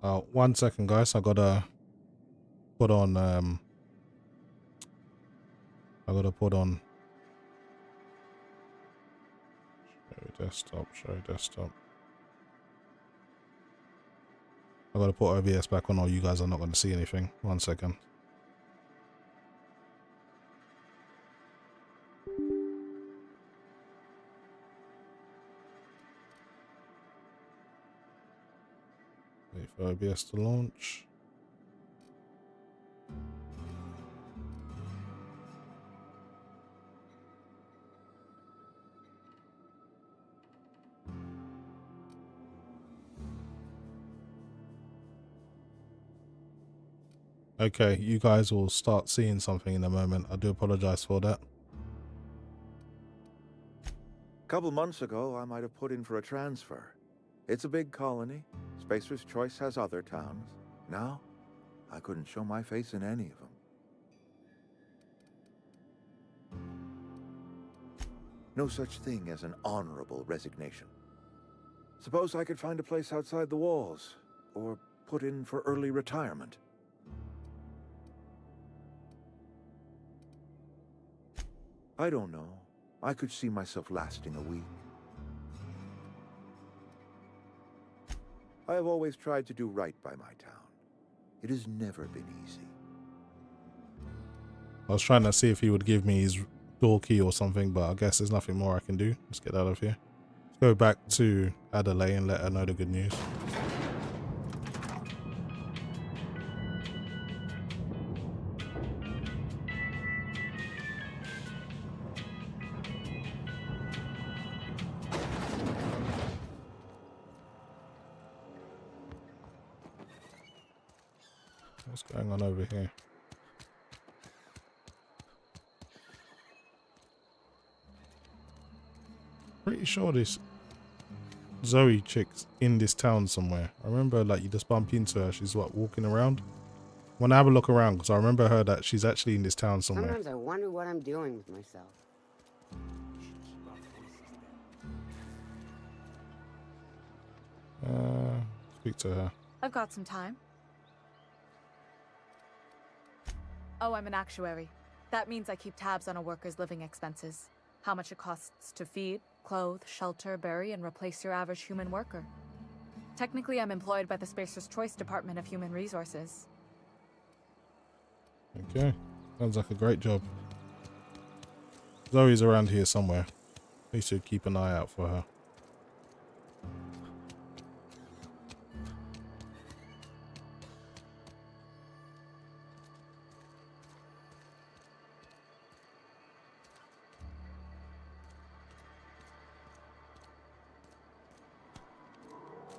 1 second, guys. I gotta put on. Show desktop. I gotta put OBS back on, or you guys are not gonna see anything. 1 second. Wait for OBS to launch. Okay, you guys will start seeing something in a moment. I do apologize for that. Couple months ago, I might have put in for a transfer. It's a big colony. Spacer's Choice has other towns. Now, I couldn't show my face in any of them. No such thing as an honorable resignation. Suppose I could find a place outside the walls, or put in for early retirement. I don't know. I could see myself lasting a week. I have always tried to do right by my town. It has never been easy. I was trying to see if he would give me his door key or something, but I guess there's nothing more I can do. Let's get out of here. Let's go back to Adelaide and let her know the good news. What's going on over here? Pretty sure this Zoe chick's in this town somewhere. I remember like you just bump into her. She's what, walking around? Want to have a look around because I remember her that she's actually in this town somewhere. Sometimes I wonder what I'm doing with myself. Speak to her. I've got some time. Oh, I'm an actuary. That means I keep tabs on a worker's living expenses. How much it costs to feed, clothe, shelter, bury, and replace your average human worker. Technically, I'm employed by the Spacer's Choice Department of Human Resources. Okay. Sounds like a great job. Zoe's around here somewhere. We should keep an eye out for her.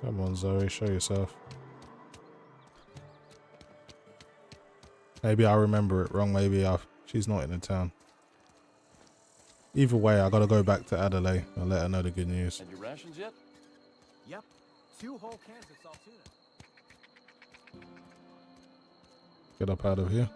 Come on, Zoe, show yourself. Maybe I remember it wrong. Maybe she's not in the town. Either way, I gotta go back to Adelaide and let her know the good news. Had your rations yet? Yep. 2 whole cans of salt tuna. Get up out of here.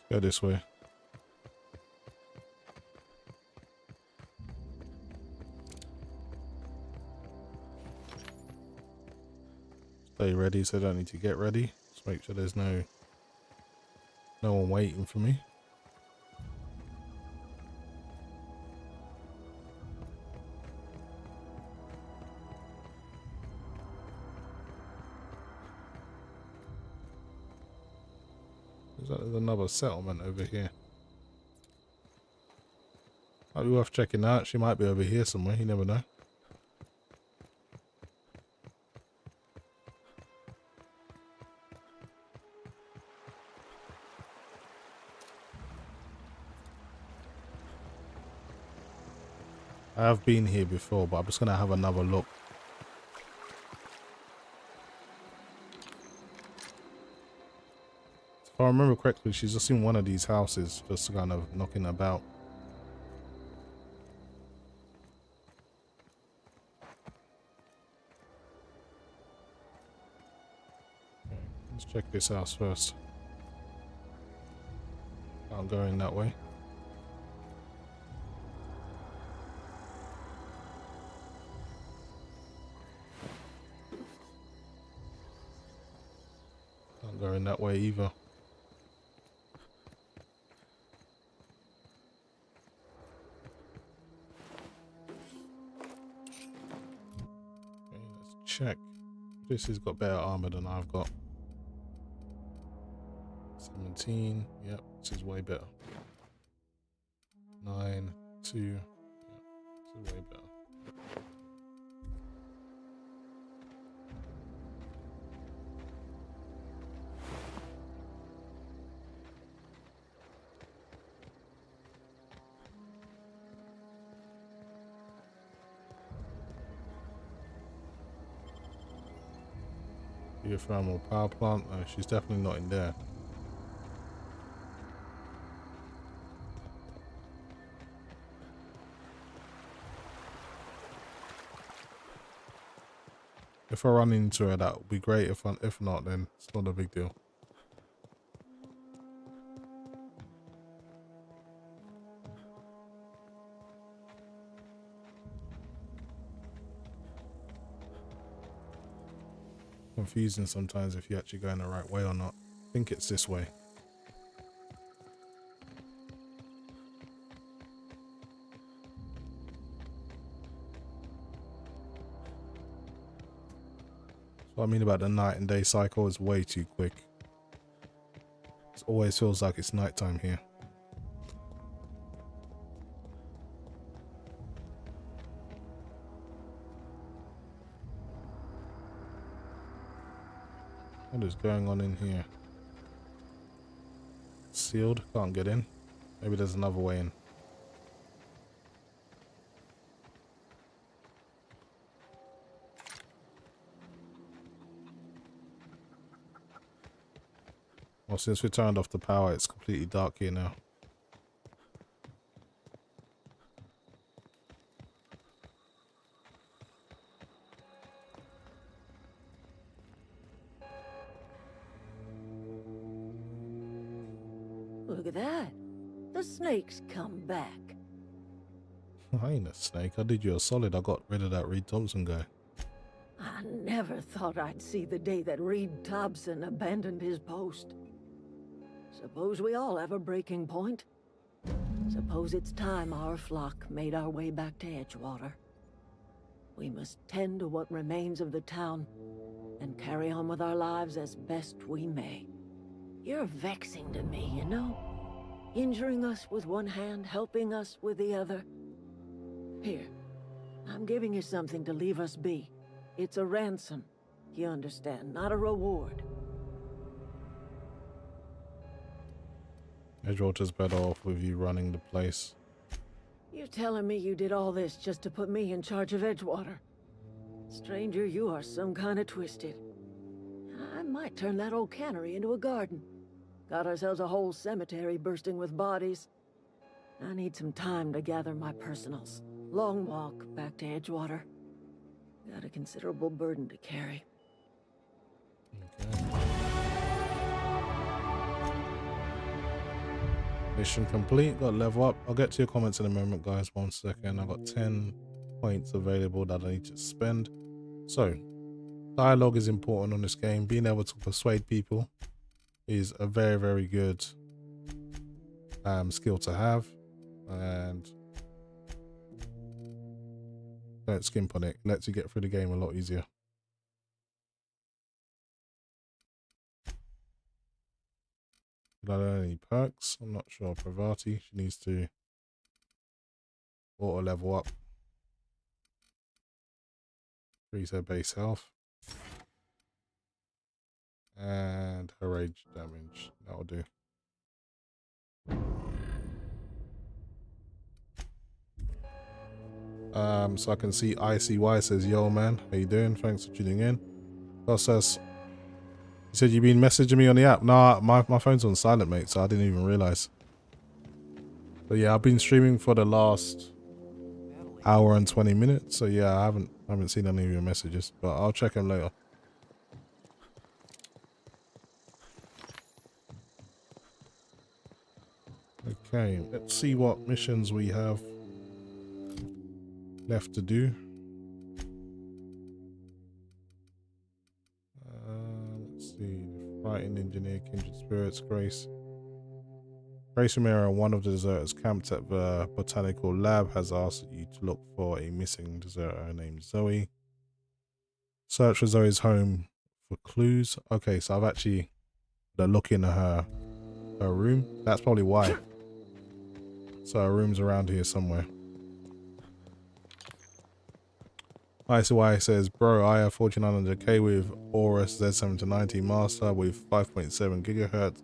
Go this way. Stay ready, so I don't need to get ready. Just make sure there's no one waiting for me. There's another settlement over here. Might be worth checking out. She might be over here somewhere. You never know. I have been here before, but I'm just going to have another look. If I remember correctly, she's just in one of these houses, just kind of knocking about. Let's check this house first. Can't go in that way. Can't go in that way either. Check. This has got better armor than I've got. 17. Yep, this is way better. 9, 2. Yep, this is way better. Geothermal power plant. Oh, she's definitely not in there. If I run into her, that would be great. If not, then it's not a big deal. Confusing sometimes if you're actually going the right way or not. I think it's this way. What I mean about the night and day cycle is way too quick. It always feels like it's nighttime here. What is going on in here? Sealed, can't get in. Maybe there's another way in. Well, since we turned off the power, it's completely dark here now. Look at that. The snake's come back. I ain't a snake. I did you a solid. I got rid of that Reed Thompson guy. I never thought I'd see the day that Reed Thompson abandoned his post. Suppose we all have a breaking point. Suppose it's time our flock made our way back to Edgewater. We must tend to what remains of the town and carry on with our lives as best we may. You're vexing to me, you know? Injuring us with one hand, helping us with the other. Here, I'm giving you something to leave us be. It's a ransom, you understand, not a reward. Edgewater's better off with you running the place. You telling me you did all this just to put me in charge of Edgewater? Stranger, you are some kind of twisted. I might turn that old cannery into a garden. Got ourselves a whole cemetery bursting with bodies. I need some time to gather my personals. Long walk back to Edgewater. Got a considerable burden to carry. Okay. Mission complete. Got level up. I'll get to your comments in a moment, guys. 1 second. I got 10 points available that I need to spend. So, dialogue is important on this game. Being able to persuade people is a very, very good skill to have, and don't skimp on it. Lets you get through the game a lot easier. Did I learn any perks? I'm not sure. Pravati, she needs to auto level up. Increase her base health. And her rage damage. That'll do. So I can see ICY says, yo man, how you doing? Thanks for tuning in. Says, you said you've been messaging me on the app. Nah, my phone's on silent, mate, so I didn't even realize. But yeah, I've been streaming for the last hour and 20 minutes. So yeah, I haven't seen any of your messages, but I'll check them later. Okay, let's see what missions we have left to do. Let's see. Fighting engineer, kindred spirits, Grace. Grace Romero, one of the deserters camped at the botanical lab, has asked you to look for a missing deserter named Zoe. Search for Zoe's home for clues. Okay, so I've actually look in her room. That's probably why. So her room's around here somewhere. ICY says, bro, I have 4900K with Aorus Z790 master with 5.7 gigahertz,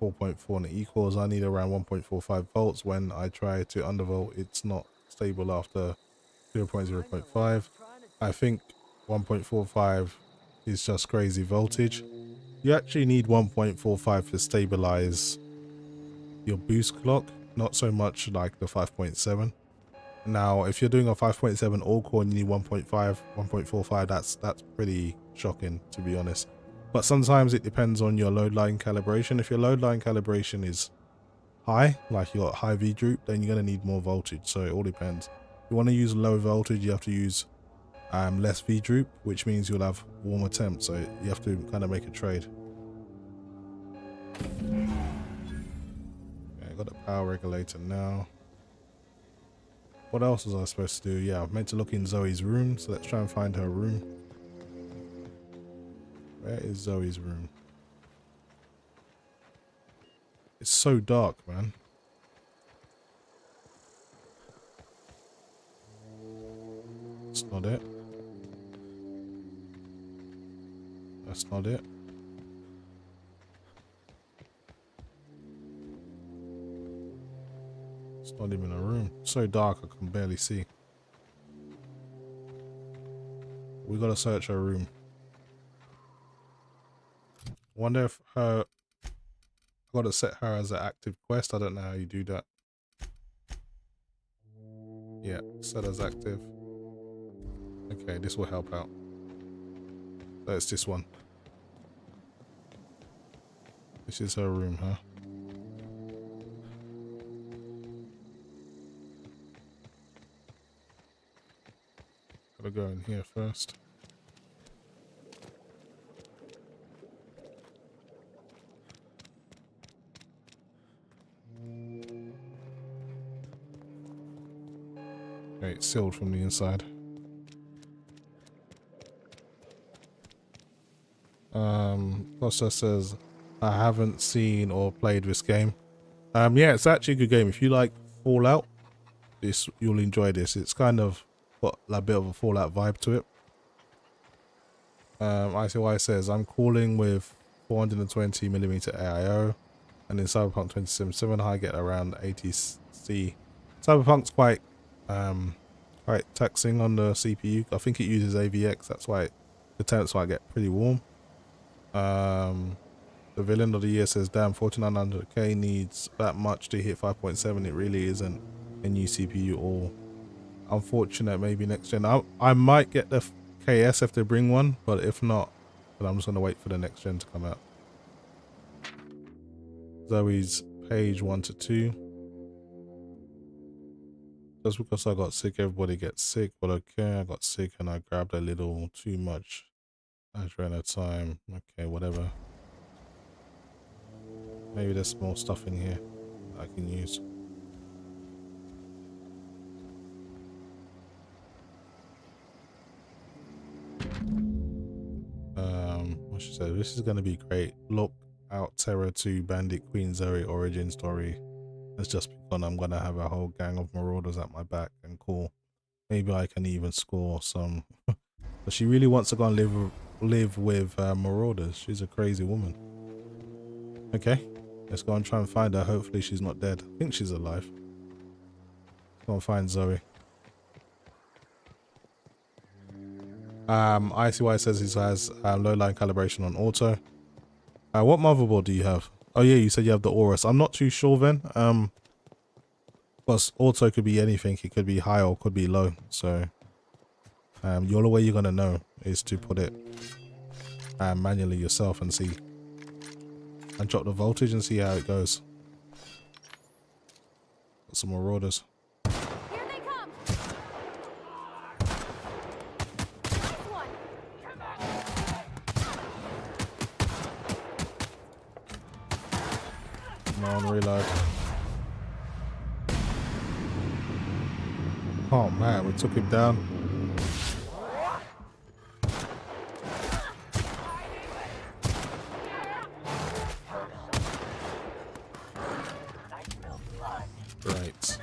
4.4 in the equals. I need around 1.45 volts. When I try to undervolt, it's not stable after 0.0.5. I think 1.45 is just crazy voltage. You actually need 1.45 to stabilize your boost clock, not so much like the 5.7. Now, if you're doing a 5.7 all core and you need 1.5, 1.45, that's pretty shocking, to be honest. But sometimes it depends on your load line calibration. If your load line calibration is high, like you got high V droop, then you're gonna need more voltage. So it all depends. If you want to use low voltage, you have to use less V droop, which means you'll have warmer temps. So you have to kind of make a trade. Okay, I got the power regulator now. What else was I supposed to do? Yeah, I'm meant to look in Zoe's room, so let's try and find her room. Where is Zoe's room? It's so dark, man. That's not it. That's not it. It's not even a room. It's so dark I can barely see. We gotta search her room. Wonder if her... I gotta set her as an active quest. I don't know how you do that. Yeah, set as active. Okay, this will help out. So it's this one. This is her room, huh? Gotta go in here first. it's sealed from the inside. Corsair says, I haven't seen or played this game. Yeah, it's actually a good game. If you like Fallout, you'll enjoy this. It's kind of got a bit of a Fallout vibe to it. ICY says, I'm calling with 420mm AIO, and in Cyberpunk 2077 I get around 80C. Cyberpunk's quite taxing on the CPU. I think it uses AVX, that's why the temps might get pretty warm. The villain of the year says, damn, 4900K needs that much to hit 5.7. It really isn't a new CPU or unfortunate. Maybe next gen. I might get the KS if they bring one, but if not, then I'm just gonna wait for the next gen to come out. Zoe's page 1 to 2. Just because I got sick, everybody gets sick, but okay, I got sick and I grabbed a little too much at time. Okay, whatever. Maybe there's more stuff in here I can use. What she said, this is gonna be great. Look out, Terror 2 Bandit Queen Zoe origin story. It's just begun. I'm gonna have a whole gang of marauders at my back and cool. Maybe I can even score some. But she really wants to go and live with marauders. She's a crazy woman. Okay, let's go and try and find her. Hopefully she's not dead. I think she's alive. Let's go and find Zoe. ICY says he has low line calibration on auto. What motherboard do you have? Oh yeah, you said you have the Aorus. I'm not too sure then. Because auto could be anything. It could be high or could be low. So the only way you're gonna know is to put it manually yourself and see, and drop the voltage and see how it goes. Got some marauders. Here they come. Nice one. Come on, reload. Oh man, we took him down. Right.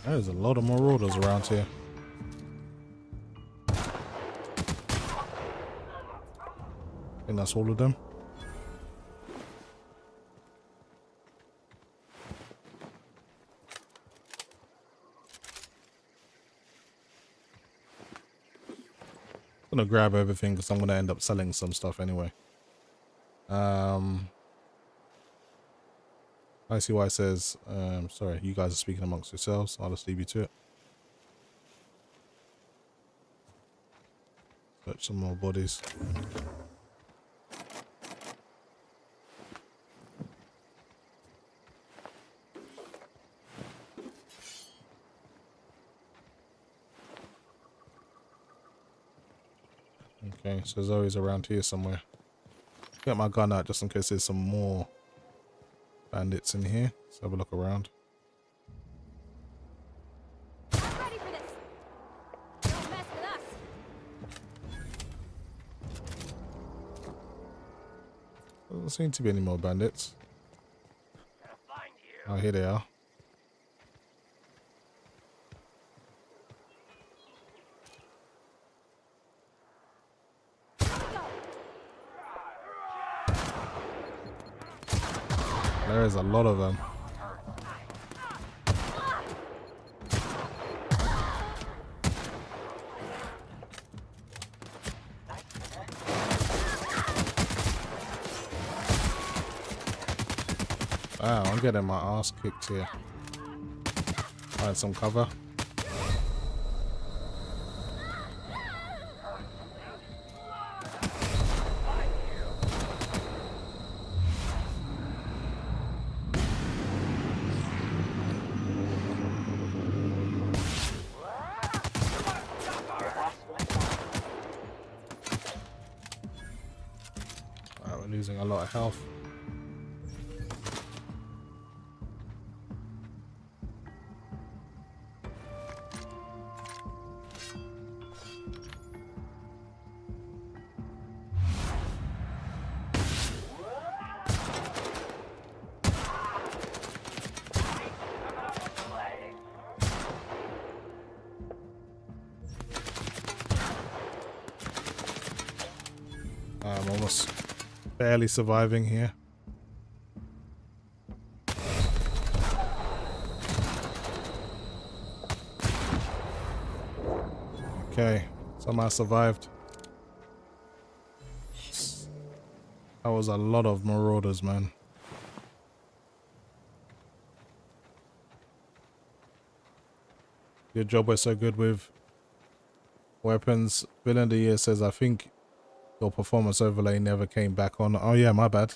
There's a lot of marauders around here. I think that's all of them. I'm gonna grab everything because I'm gonna end up selling some stuff anyway. ICY says, sorry, you guys are speaking amongst yourselves. I'll just leave you to it. Search some more bodies. Okay, so Zoe's around here somewhere. Get my gun out just in case there's some more bandits in here. Let's have a look around. I'm ready for this. Don't mess with us. Doesn't seem to be any more bandits. Oh, here they are. There is a lot of them. Wow, I'm getting my ass kicked here. Find some cover. Losing a lot of health. I'm almost barely surviving here. Okay, somehow survived. That was a lot of marauders, man. Good job, we're so good with weapons. Villain of the Year says, I think your performance overlay never came back on. Oh yeah, my bad.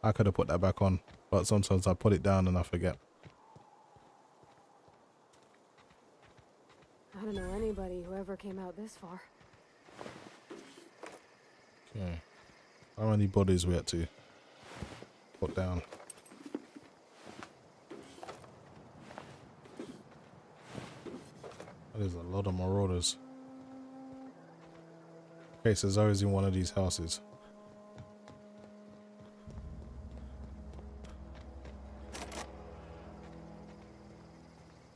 I could have put that back on, but sometimes I put it down and I forget. I don't know anybody who ever came out this far. Okay. How many bodies we had to put down? That is a lot of marauders. Okay, so Zoe's in one of these houses.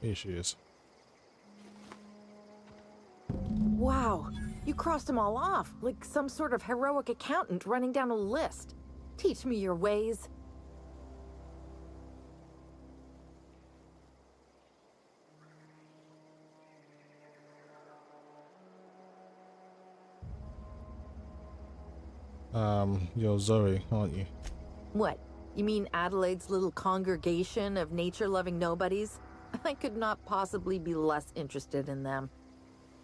Here she is. Wow, you crossed them all off, like some sort of heroic accountant running down a list. Teach me your ways. You're Zoe, aren't you? What? You mean Adelaide's little congregation of nature-loving nobodies? I could not possibly be less interested in them.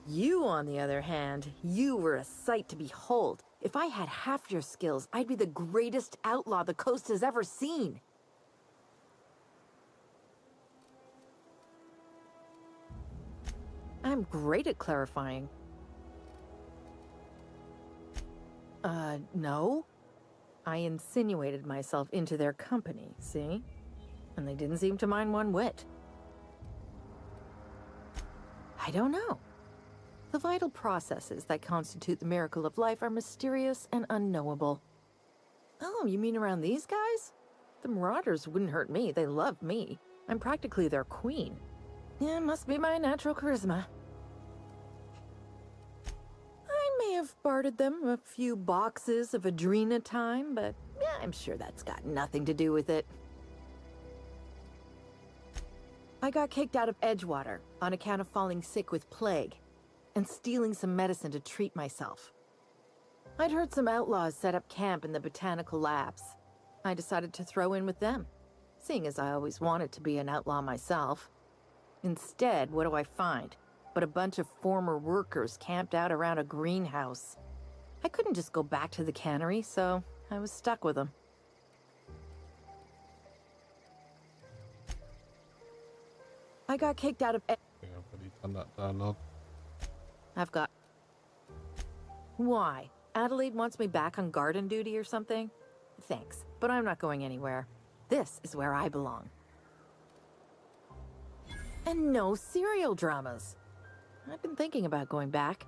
You, on the other hand, you were a sight to behold. If I had half your skills, I'd be the greatest outlaw the coast has ever seen. I'm great at clarifying. No. I insinuated myself into their company, see? And they didn't seem to mind one whit. I don't know. The vital processes that constitute the miracle of life are mysterious and unknowable. Oh, you mean around these guys? The Marauders wouldn't hurt me. They love me. I'm practically their queen. Yeah, must be my natural charisma. I may have bartered them a few boxes of Adrena time, but yeah, I'm sure that's got nothing to do with it. I got kicked out of Edgewater on account of falling sick with plague and stealing some medicine to treat myself. I'd heard some outlaws set up camp in the botanical labs. I decided to throw in with them, seeing as I always wanted to be an outlaw myself. Instead, what do I find? But a bunch of former workers camped out around a greenhouse. I couldn't just go back to the cannery, so I was stuck with them. I got kicked out of... Yeah, but he's done that dialogue. I've got... Why? Adelaide wants me back on garden duty or something? Thanks, but I'm not going anywhere. This is where I belong. And no serial dramas. I've been thinking about going back.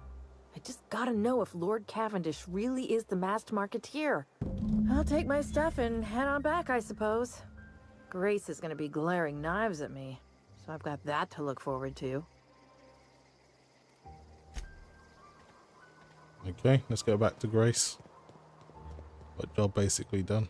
I just gotta know if Lord Cavendish really is the masked marketeer. I'll take my stuff and head on back, I suppose. Grace is gonna be glaring knives at me, so I've got that to look forward to. Okay, let's go back to Grace. But job basically done.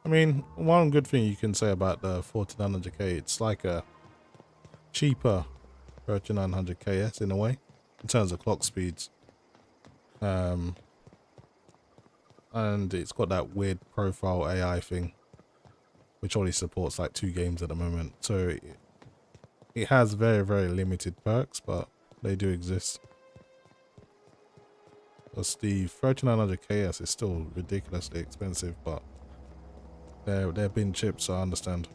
I mean, one good thing you can say about the 4900K, it's like a cheaper 3900KS in a way, in terms of clock speeds. And it's got that weird profile AI thing, which only supports like 2 games at the moment. So it has very, very limited perks, but they do exist. Because the 3900KS is still ridiculously expensive, but they're bin chips, so I understand.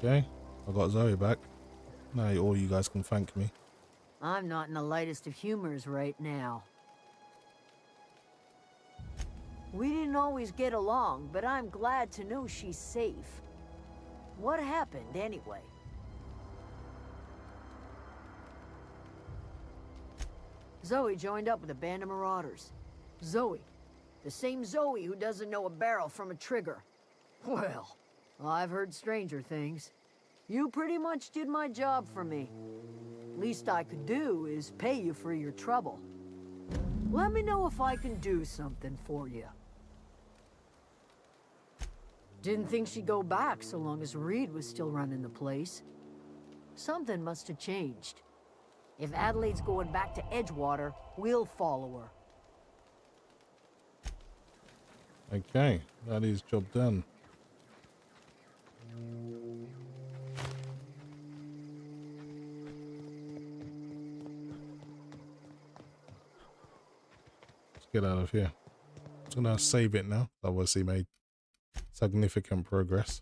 Okay, I got Zoe back. Now all you guys can thank me. I'm not in the lightest of humors right now. We didn't always get along, but I'm glad to know she's safe. What happened anyway? Zoe joined up with a band of marauders. Zoe. The same Zoe who doesn't know a barrel from a trigger. Well, I've heard stranger things. You pretty much did my job for me. Least I could do is pay you for your trouble. Let me know if I can do something for you. Didn't think she'd go back so long as Reed was still running the place. Something must have changed. If Adelaide's going back to Edgewater, we'll follow her. Okay, that is job done. Let's get out of here. I'm gonna save it now. Obviously made significant progress.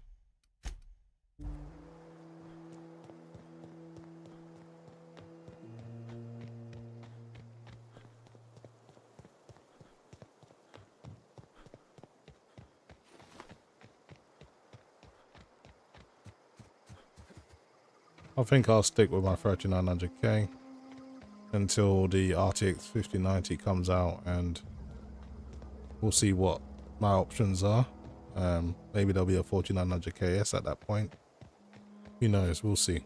I think I'll stick with my 3900K until the RTX 5090 comes out, and we'll see what my options are. Maybe there'll be a 4900KS at that point. Who knows? We'll see.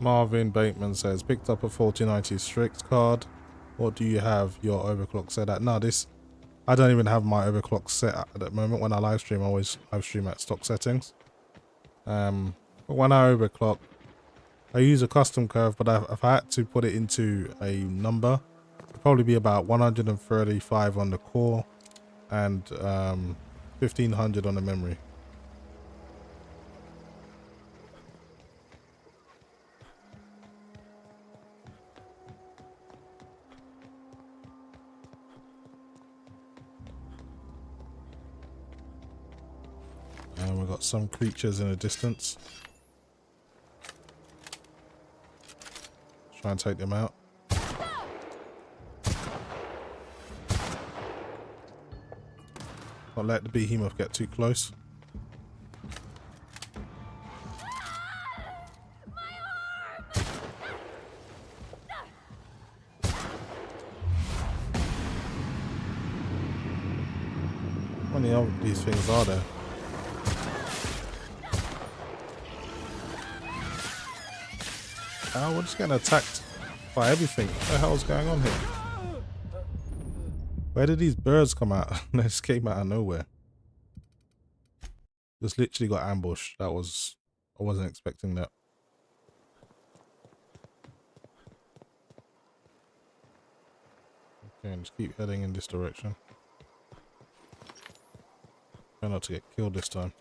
Marvin Bateman says, picked up a 4090 Strix card. What do you have your overclock set at? No, I don't even have my overclock set at the moment. When I live stream, I always live stream at stock settings. But when I overclock, I use a custom curve, but if I had to put it into a number, it'd probably be about 135 on the core and 1500 on the memory. And we've got some creatures in the distance. Try and take them out. Not let the behemoth get too close. How many of these things are there? We're just getting attacked by everything. What the hell is going on here? Where did these birds come out? They just came out of nowhere. Just literally got ambushed. I wasn't expecting that. Okay, and just keep heading in this direction. Try not to get killed this time.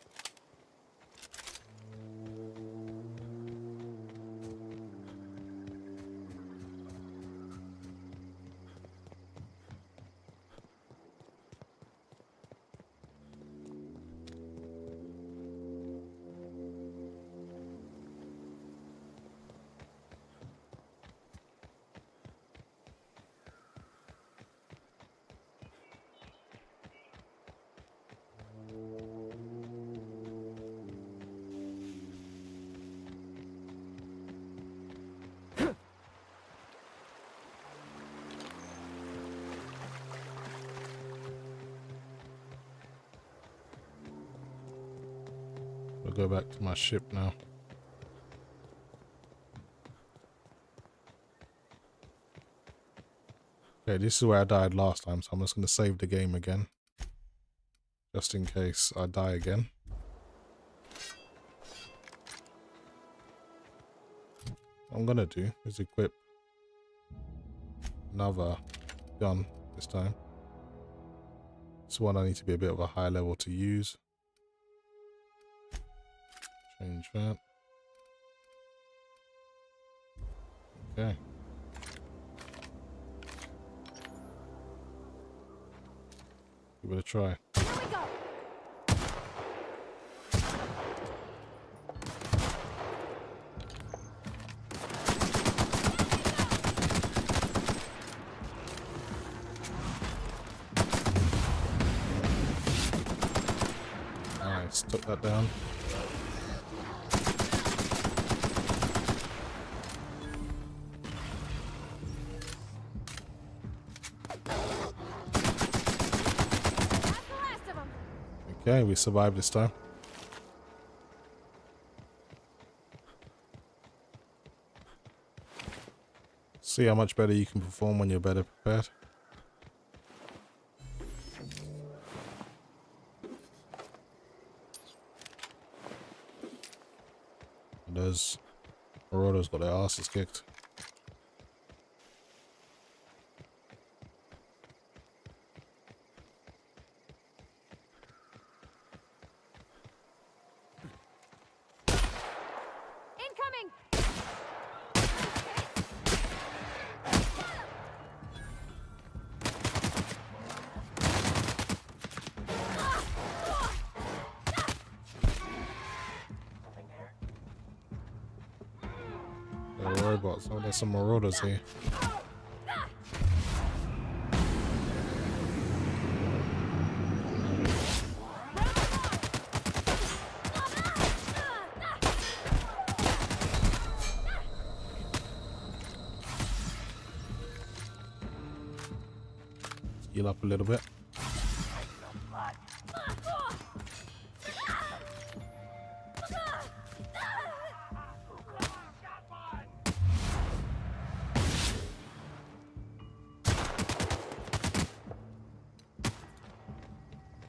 I'll go back to my ship now. Okay, this is where I died last time, so I'm just going to save the game again. Just in case I die again. What I'm going to do is equip another gun this time. This one I need to be a bit of a high level to use. Change that. Okay. Give it a try. Nice, took that down. Okay, we survived this time. See how much better you can perform when you're better prepared. Those Marauders got their asses kicked. Robots. Oh, there's some Marauders here. Heal up a little bit.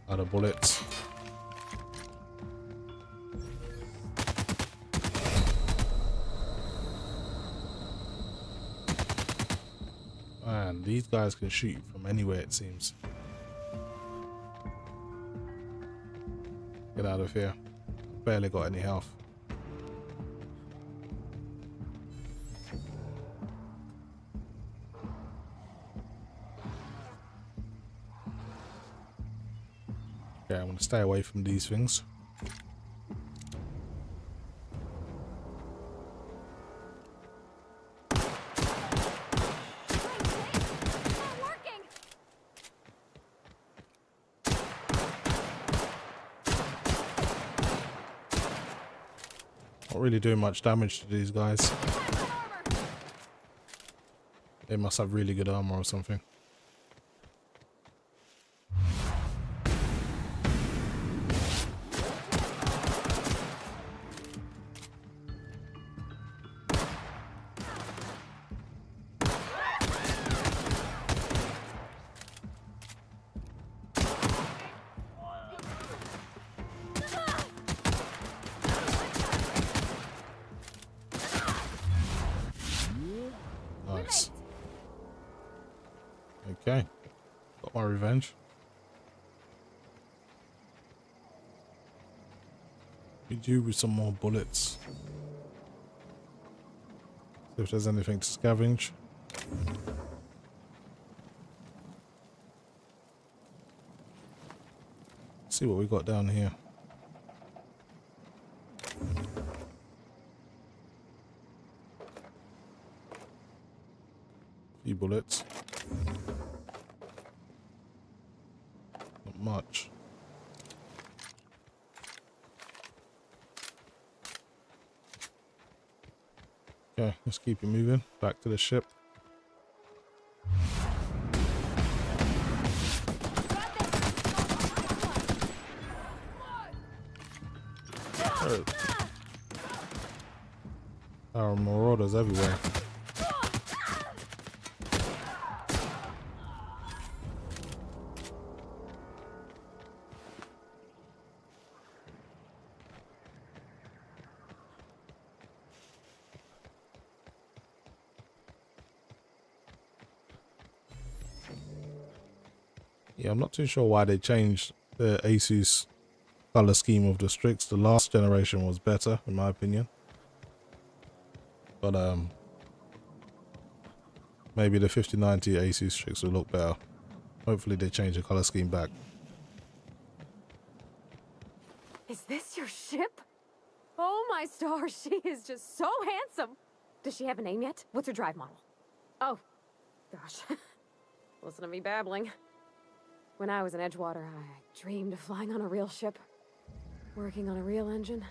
Out of bullets. Man, these guys can shoot from anywhere, it seems. Get out of here. Barely got any health. Okay, I'm going to stay away from these things. Not really doing much damage to these guys. They must have really good armor or something. Nice. Okay. Got my revenge. We do with some more bullets. See if there's anything to scavenge. See what we got down here. Few bullets. Not much. Okay, let's keep it moving. Back to the ship. There are marauders everywhere. Yeah, I'm not too sure why they changed the Asus color scheme of the Strix. The last generation was better, in my opinion. But maybe the 5090 Asus Strix will look better. Hopefully they change the color scheme back. Is this your ship? Oh my stars, she is just so handsome. Does she have a name yet? What's her drive model? Oh, gosh. Listen to me babbling. When I was in Edgewater, I dreamed of flying on a real ship, working on a real engine,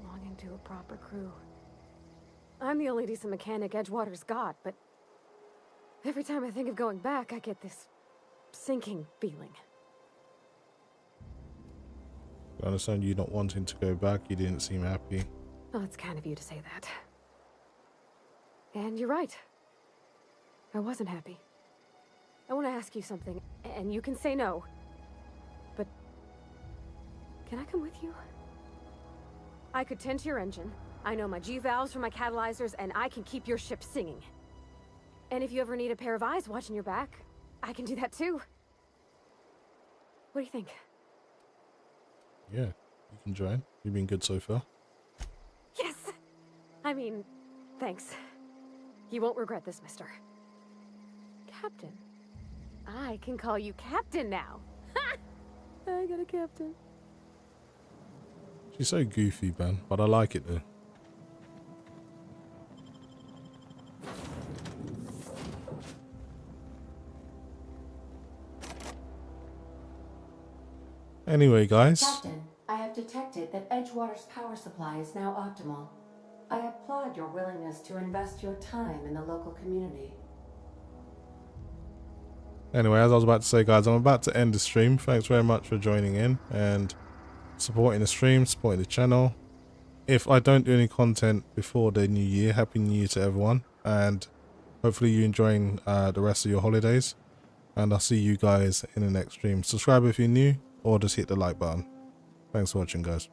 belonging to a proper crew. I'm the only decent mechanic Edgewater's got, but every time I think of going back, I get this sinking feeling. I understand you not wanting to go back. You didn't seem happy. Well, it's kind of you to say that. And you're right. I wasn't happy. I want to ask you something, and you can say no. But can I come with you? I could tend to your engine. I know my G-valves for my catalyzers, and I can keep your ship singing. And if you ever need a pair of eyes watching your back, I can do that too. What do you think? Yeah, you can join. You've been good so far. Yes! I mean, thanks. You won't regret this, mister. Captain. I can call you Captain now. Ha! I got a captain. She's so goofy, Ben, but I like it though. Anyway, guys. Captain, I have detected that Edgewater's power supply is now optimal. I applaud your willingness to invest your time in the local community. Anyway, as I was about to say, guys, I'm about to end the stream. Thanks very much for joining in and supporting the stream, supporting the channel. If I don't do any content before the new year, Happy New Year to everyone. And hopefully you're enjoying the rest of your holidays. And I'll see you guys in the next stream. Subscribe if you're new, or just hit the like button. Thanks for watching, guys.